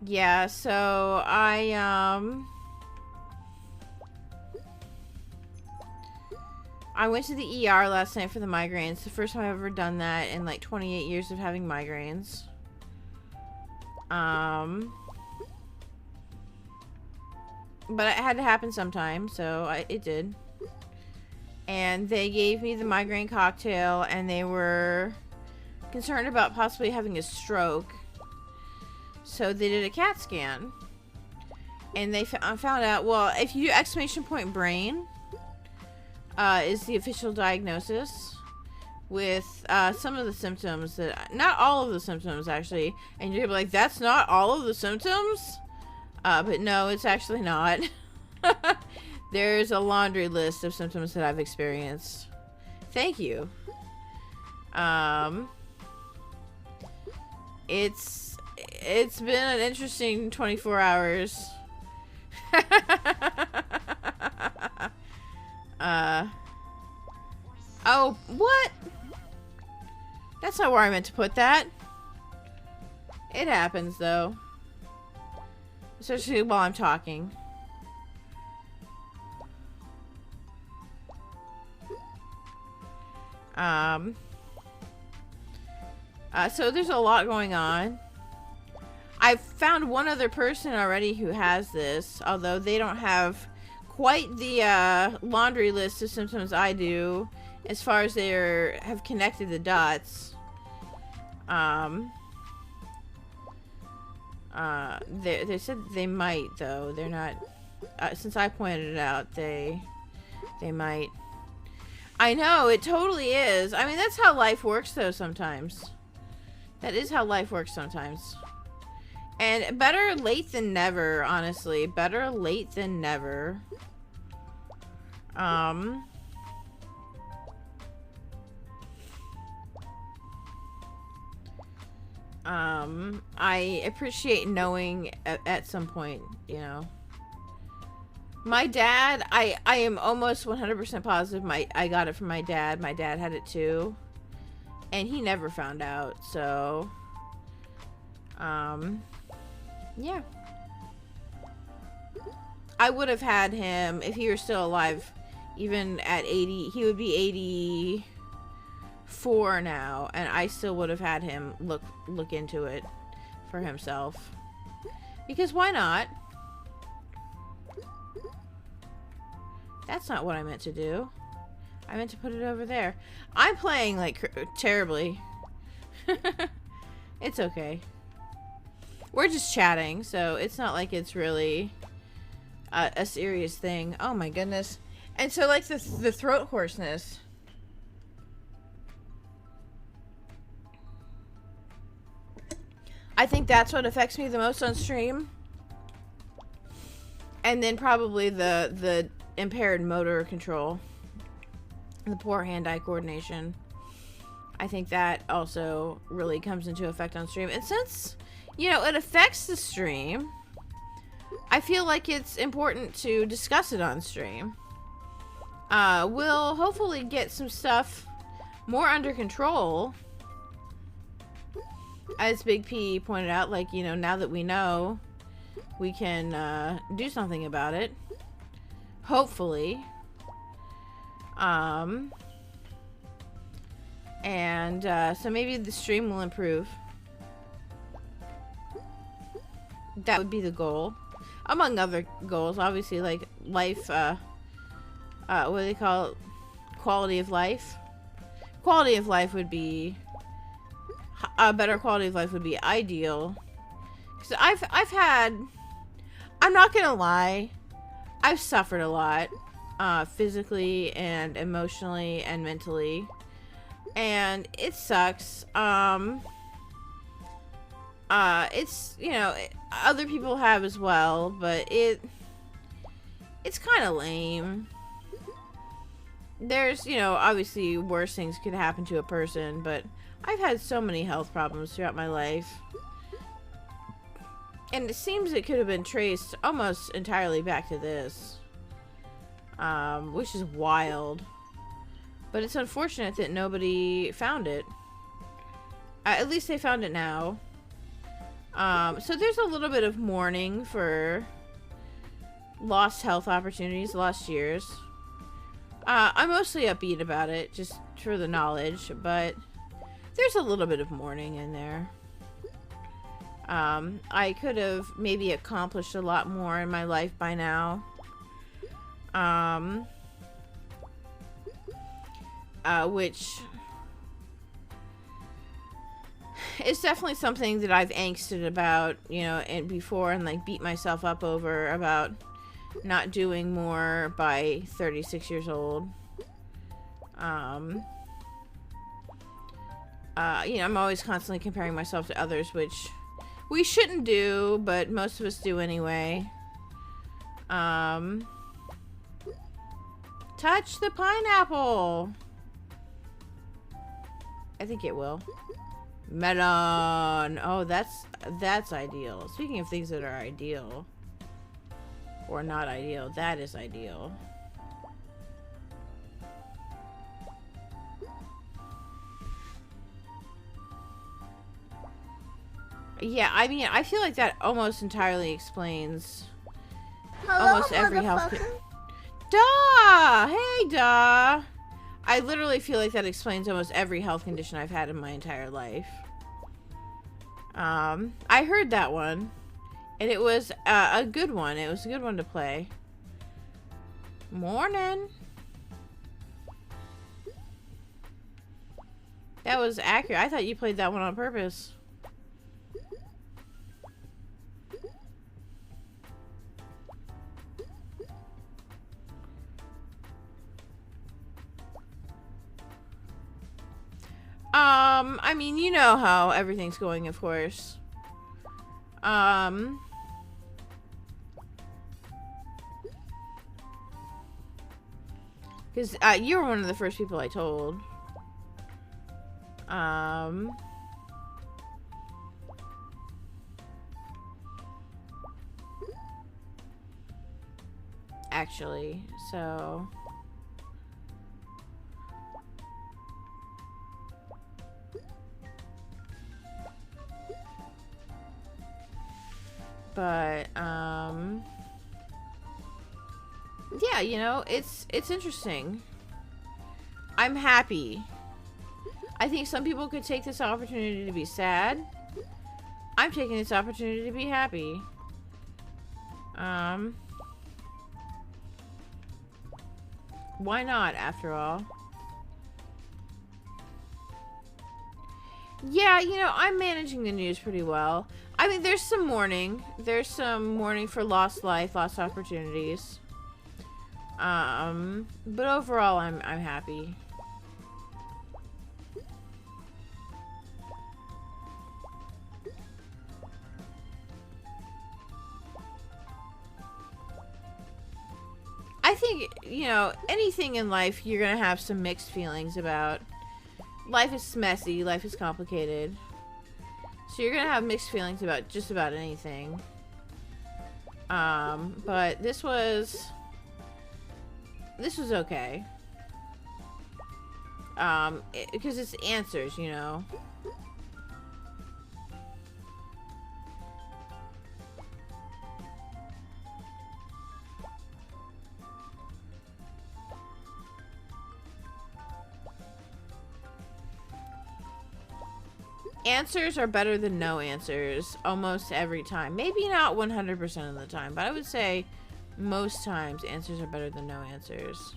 Speaker 2: yeah, so I went to the ER last night for the migraines. The first time I've ever done that in like 28 years of having migraines. But it had to happen sometime, so it did. And they gave me the migraine cocktail, and they were concerned about possibly having a stroke. So they did a CAT scan. And they found out, well, if you do ! brain, is the official diagnosis with some of the symptoms that, not all of the symptoms actually. And you're like, that's not all of the symptoms? But no, it's actually not. There's a laundry list of symptoms that I've experienced. Thank you. It's been an interesting 24 hours. Oh, what? That's not where I meant to put that. It happens, though. Especially while I'm talking. So there's a lot going on. I've found one other person already who has this, although they don't have quite the laundry list of symptoms I do, as far as they have connected the dots. They said they might, though. They're not, since I pointed it out, they might. I know, it totally is. I mean, that's how life works, though, sometimes. That is how life works sometimes. And better late than never, honestly. Better late than never. I appreciate knowing at some point, you know. My dad, I am almost 100% positive I got it from my dad. My dad had it too. And he never found out, so yeah. I would have had him if he were still alive, even at 80. He would be 84 now, and I still would have had him look into it for himself. Because why not? That's not what I meant to do. I meant to put it over there. I'm playing like terribly. It's okay. We're just chatting, so it's not like it's really a serious thing. Oh my goodness. And so like the throat hoarseness. I think that's what affects me the most on stream. And then probably the impaired motor control. The poor hand-eye coordination. I think that also really comes into effect on stream. And since, you know, it affects the stream, I feel like it's important to discuss it on stream. We'll hopefully get some stuff more under control. As Big P pointed out, like, you know, now that we know, we can do something about it. Hopefully. So maybe the stream will improve. That would be the goal. Among other goals, obviously, like life, what do they call it? Quality of life. Quality of life would be, a better quality of life would be ideal. Because I've had, I'm not gonna lie, I've suffered a lot. Physically and emotionally and mentally, and it sucks. It's, you know, other people have as well, but it's kind of lame. There's, you know, obviously worse things could happen to a person, but I've had so many health problems throughout my life, and it seems it could have been traced almost entirely back to this. Which is wild. But it's unfortunate that nobody found it. At least they found it now. So there's a little bit of mourning for lost health opportunities, lost years. I'm mostly upbeat about it, just for the knowledge, but there's a little bit of mourning in there. I could have maybe accomplished a lot more in my life by now. Which is definitely something that I've angsted about, you know, and before, and like beat myself up over about not doing more by 36 years old. You know, I'm always constantly comparing myself to others, which we shouldn't do, but most of us do anyway. Touch the pineapple. I think it will. Melon. Oh, that's ideal. Speaking of things that are ideal or not ideal, that is ideal. Yeah, I mean, I feel like that almost entirely explains almost every health. Duh! Hey, duh! I literally feel like that explains almost every health condition I've had in my entire life. I heard that one, and it was a good one. It was a good one to play. Morning! That was accurate. I thought you played that one on purpose. I mean, you know how everything's going, of course. Because, you were one of the first people I told. actually. So but yeah, you know, it's interesting. I'm happy. I think some people could take this opportunity to be sad. I'm taking this opportunity to be happy. Why not, after all? Yeah, you know, I'm managing the news pretty well. I mean, there's some mourning. There's some mourning for lost life, lost opportunities. But overall, I'm happy. I think, you know, anything in life you're gonna have some mixed feelings about. Life is messy, life is complicated. So you're gonna have mixed feelings about just about anything. But this was okay. Because it's answers, you know. Answers are better than no answers almost every time. Maybe not 100% of the time, but I would say most times answers are better than no answers.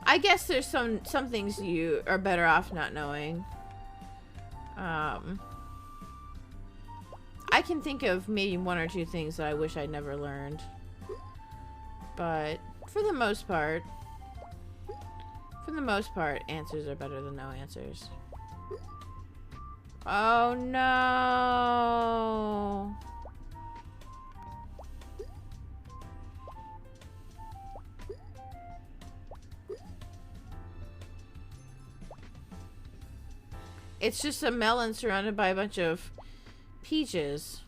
Speaker 2: I guess there's some things you are better off not knowing. I can think of maybe one or two things that I wish I'd never learned. But for the most part, answers are better than no answers. Oh no. It's just a melon surrounded by a bunch of peaches.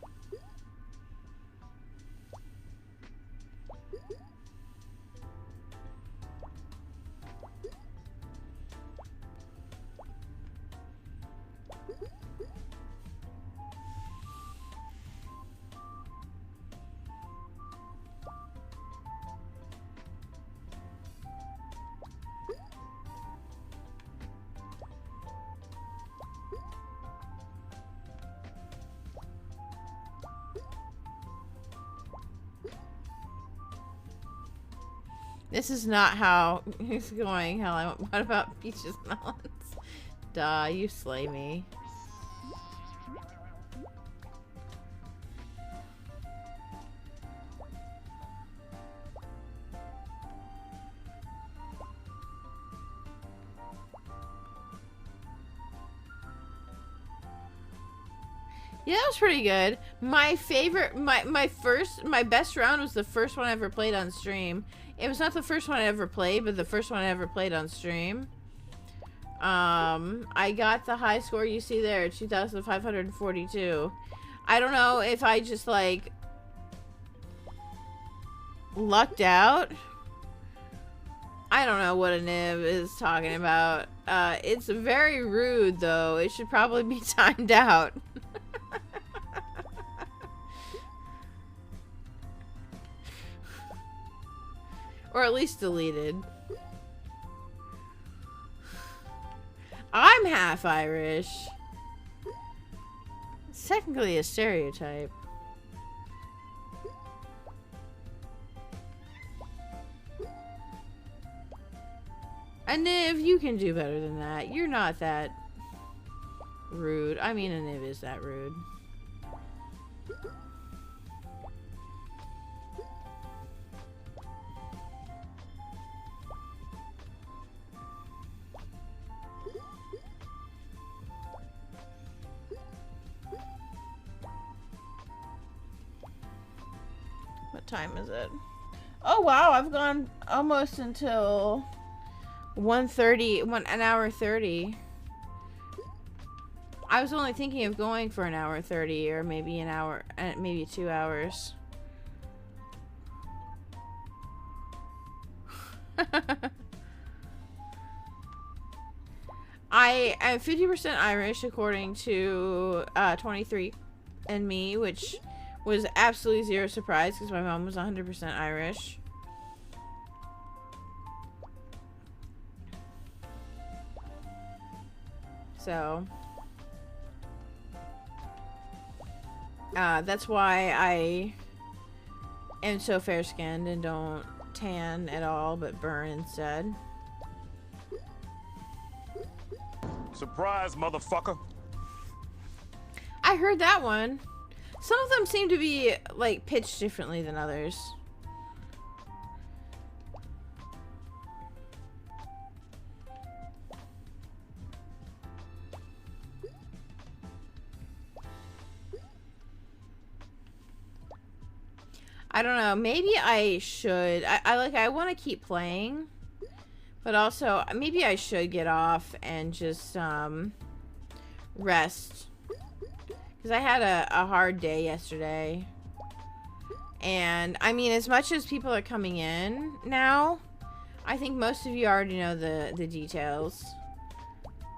Speaker 2: This is not how it's going. What about peaches melons? Duh, you slay me. Yeah, that was pretty good. My favorite, my best round was the first one I ever played on stream. It was not the first one I ever played, but the first one I ever played on stream. I got the high score you see there, 2,542. I don't know if I just, like, lucked out. I don't know what a nib is talking about. It's very rude, though. It should probably be timed out. Or at least deleted. I'm half Irish. It's technically a stereotype. A Niv, you can do better than that. You're not that rude. I mean, a Niv is that rude.
Speaker 1: time is it? Oh wow, I've gone almost until
Speaker 2: 1:30, an hour 30. I was only thinking of going for an hour 30 or maybe an hour, maybe 2 hours. I am 50% Irish according to 23andMe, which was absolutely zero surprise because my mom was 100% Irish. So that's why I am so fair-skinned and don't tan at all, but burn instead.
Speaker 3: Surprise, motherfucker.
Speaker 2: I heard that one. Some of them seem to be, like, pitched differently than others. I don't know. Maybe I should. I want to keep playing. But also, maybe I should get off and just, rest. Because I had a hard day yesterday. And, I mean, as much as people are coming in now, I think most of you already know the details.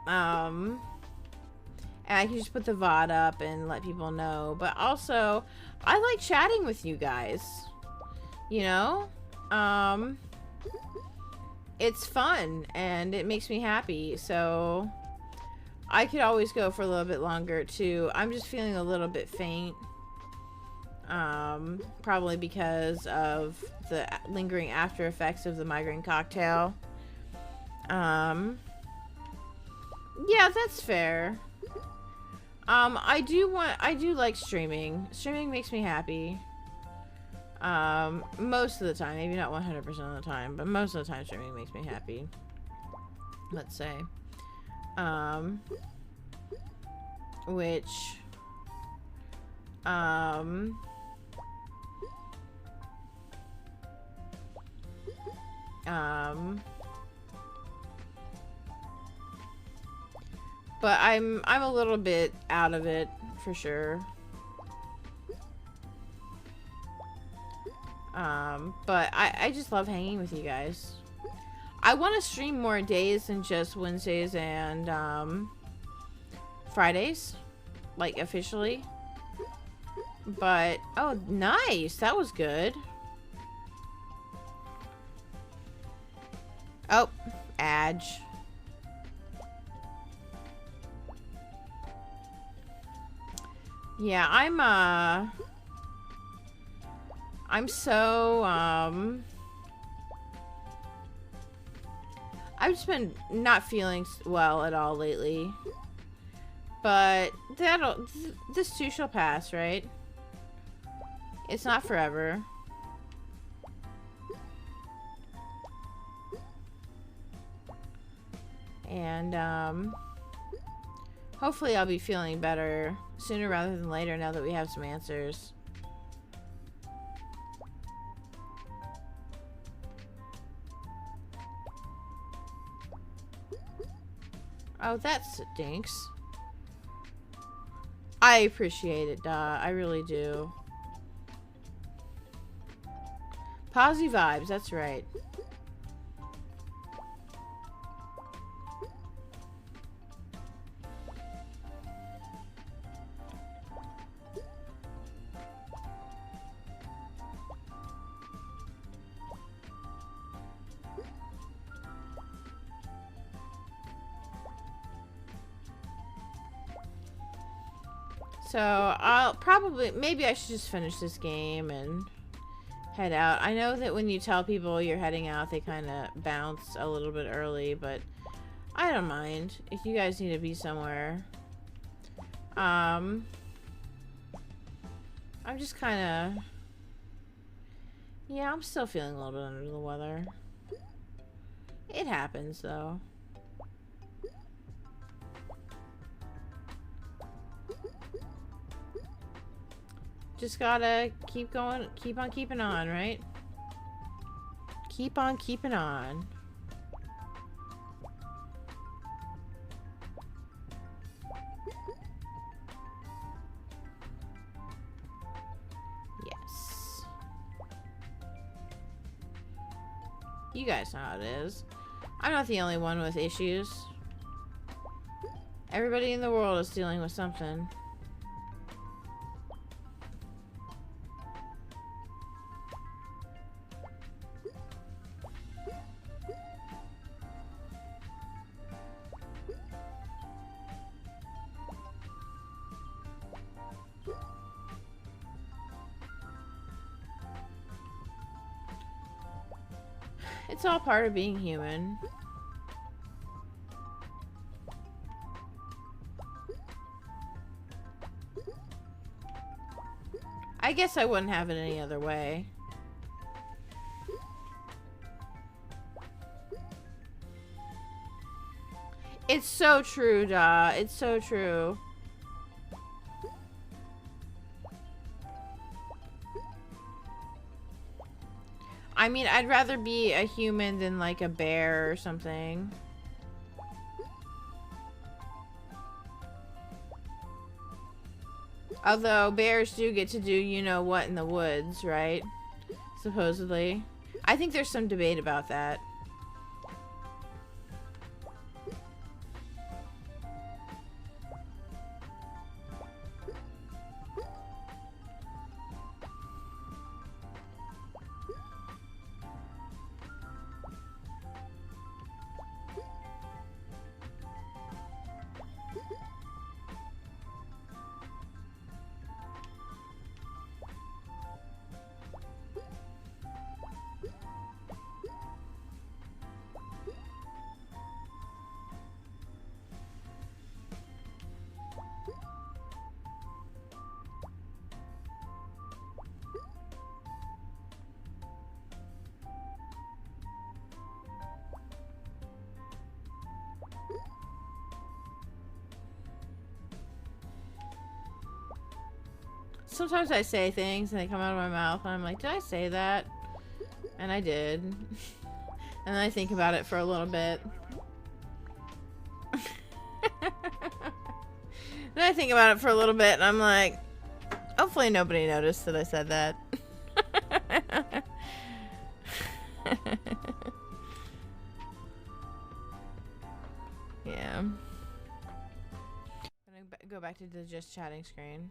Speaker 2: And I can just put the VOD up and let people know. But also, I like chatting with you guys. You know? It's fun and it makes me happy, so I could always go for a little bit longer too. I'm just feeling a little bit faint, probably because of the lingering after effects of the migraine cocktail. Yeah, that's fair. I do like streaming. Streaming makes me happy. Most of the time, maybe not 100% of the time, but most of the time streaming makes me happy. Let's say. Which, but I'm a little bit out of it for sure. But I just love hanging with you guys. I want to stream more days than just Wednesdays and, Fridays. Like, officially. But, oh, nice. That was good. Oh, Adge. Yeah, I'm so, I've just been not feeling well at all lately. But this too shall pass, right? It's not forever. And, hopefully I'll be feeling better sooner rather than later now that we have some answers. Oh, that stinks. I appreciate it, I really do. Positive vibes, that's right. So, I'll probably, maybe I should just finish this game and head out. I know that when you tell people you're heading out, they kind of bounce a little bit early, but I don't mind if you guys need to be somewhere. I'm just kind of, yeah, I'm still feeling a little bit under the weather. It happens, though. Just gotta keep going, keep on keeping on, right? Keep on keeping on. Yes. You guys know how it is. I'm not the only one with issues. Everybody in the world is dealing with something. It's all part of being human. I guess I wouldn't have it any other way. It's so true, Da. It's so true. I mean, I'd rather be a human than like a bear or something. Although bears do get to do you know what in the woods, right? Supposedly. I think there's some debate about that. Sometimes I say things and they come out of my mouth and I'm like, did I say that? And I did. And then I think about it for a little bit. Then I think about it for a little bit and I'm like, hopefully nobody noticed that I said that. Yeah. I'm gonna go back to the just chatting screen.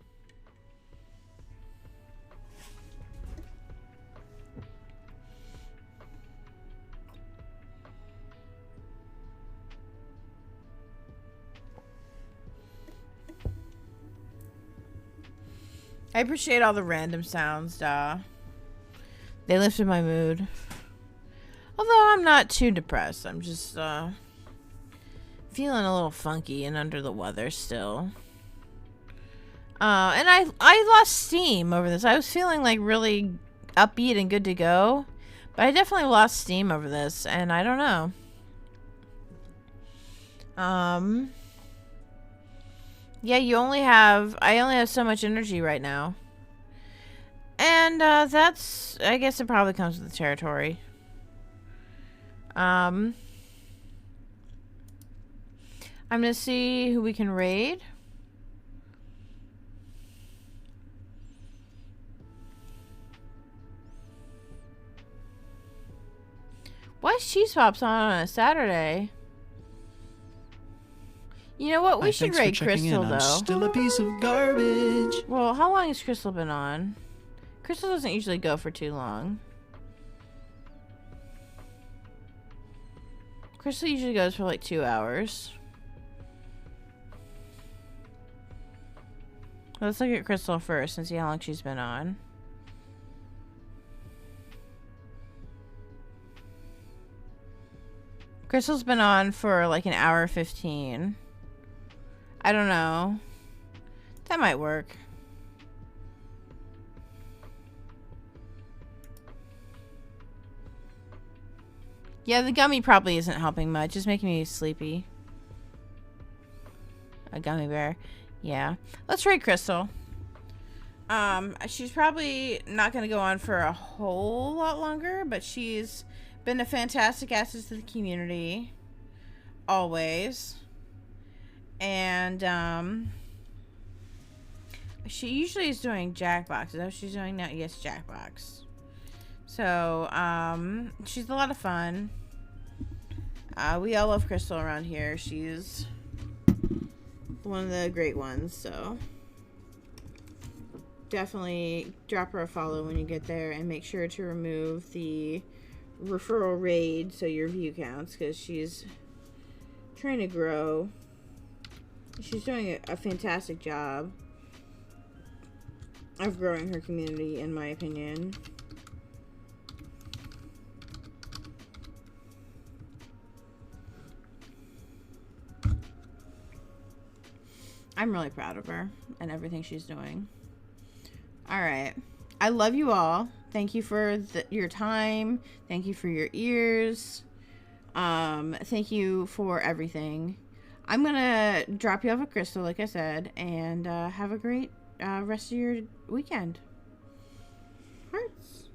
Speaker 2: I appreciate all the random sounds, They lifted my mood. Although I'm not too depressed. I'm just, feeling a little funky and under the weather still. And I lost steam over this. I was feeling, like, really upbeat and good to go. But I definitely lost steam over this, and I don't know. Yeah, I only have so much energy right now. And, I guess it probably comes with the territory. I'm gonna see who we can raid. Why is Cheese Pops on a Saturday? You know what? We should raid Crystal, though.
Speaker 4: Still a piece of garbage.
Speaker 2: Well, how long has Crystal been on? Crystal doesn't usually go for too long. Crystal usually goes for like 2 hours. Let's look at Crystal first and see how long she's been on. Crystal's been on for like an hour 15. I don't know. That might work. Yeah, the gummy probably isn't helping much. It's making me sleepy. A gummy bear. Yeah. Let's raid Crystal.
Speaker 1: She's probably not going to go on for a whole lot longer, but she's been a fantastic asset to the community. Always. And, she usually is doing Jackbox. Is that what she's doing now? Yes, Jackbox. So, she's a lot of fun. We all love Crystal around here. She's one of the great ones, so definitely drop her a follow when you get there, and make sure to remove the referral raid so your view counts, because she's trying to grow. She's doing a fantastic job of growing her community, in my opinion. I'm really proud of her and everything she's doing. All right. I love you all. Thank you for your time. Thank you for your ears. Thank you for everything. I'm going to drop you off at Crystal, like I said, and have a great rest of your weekend. Hearts.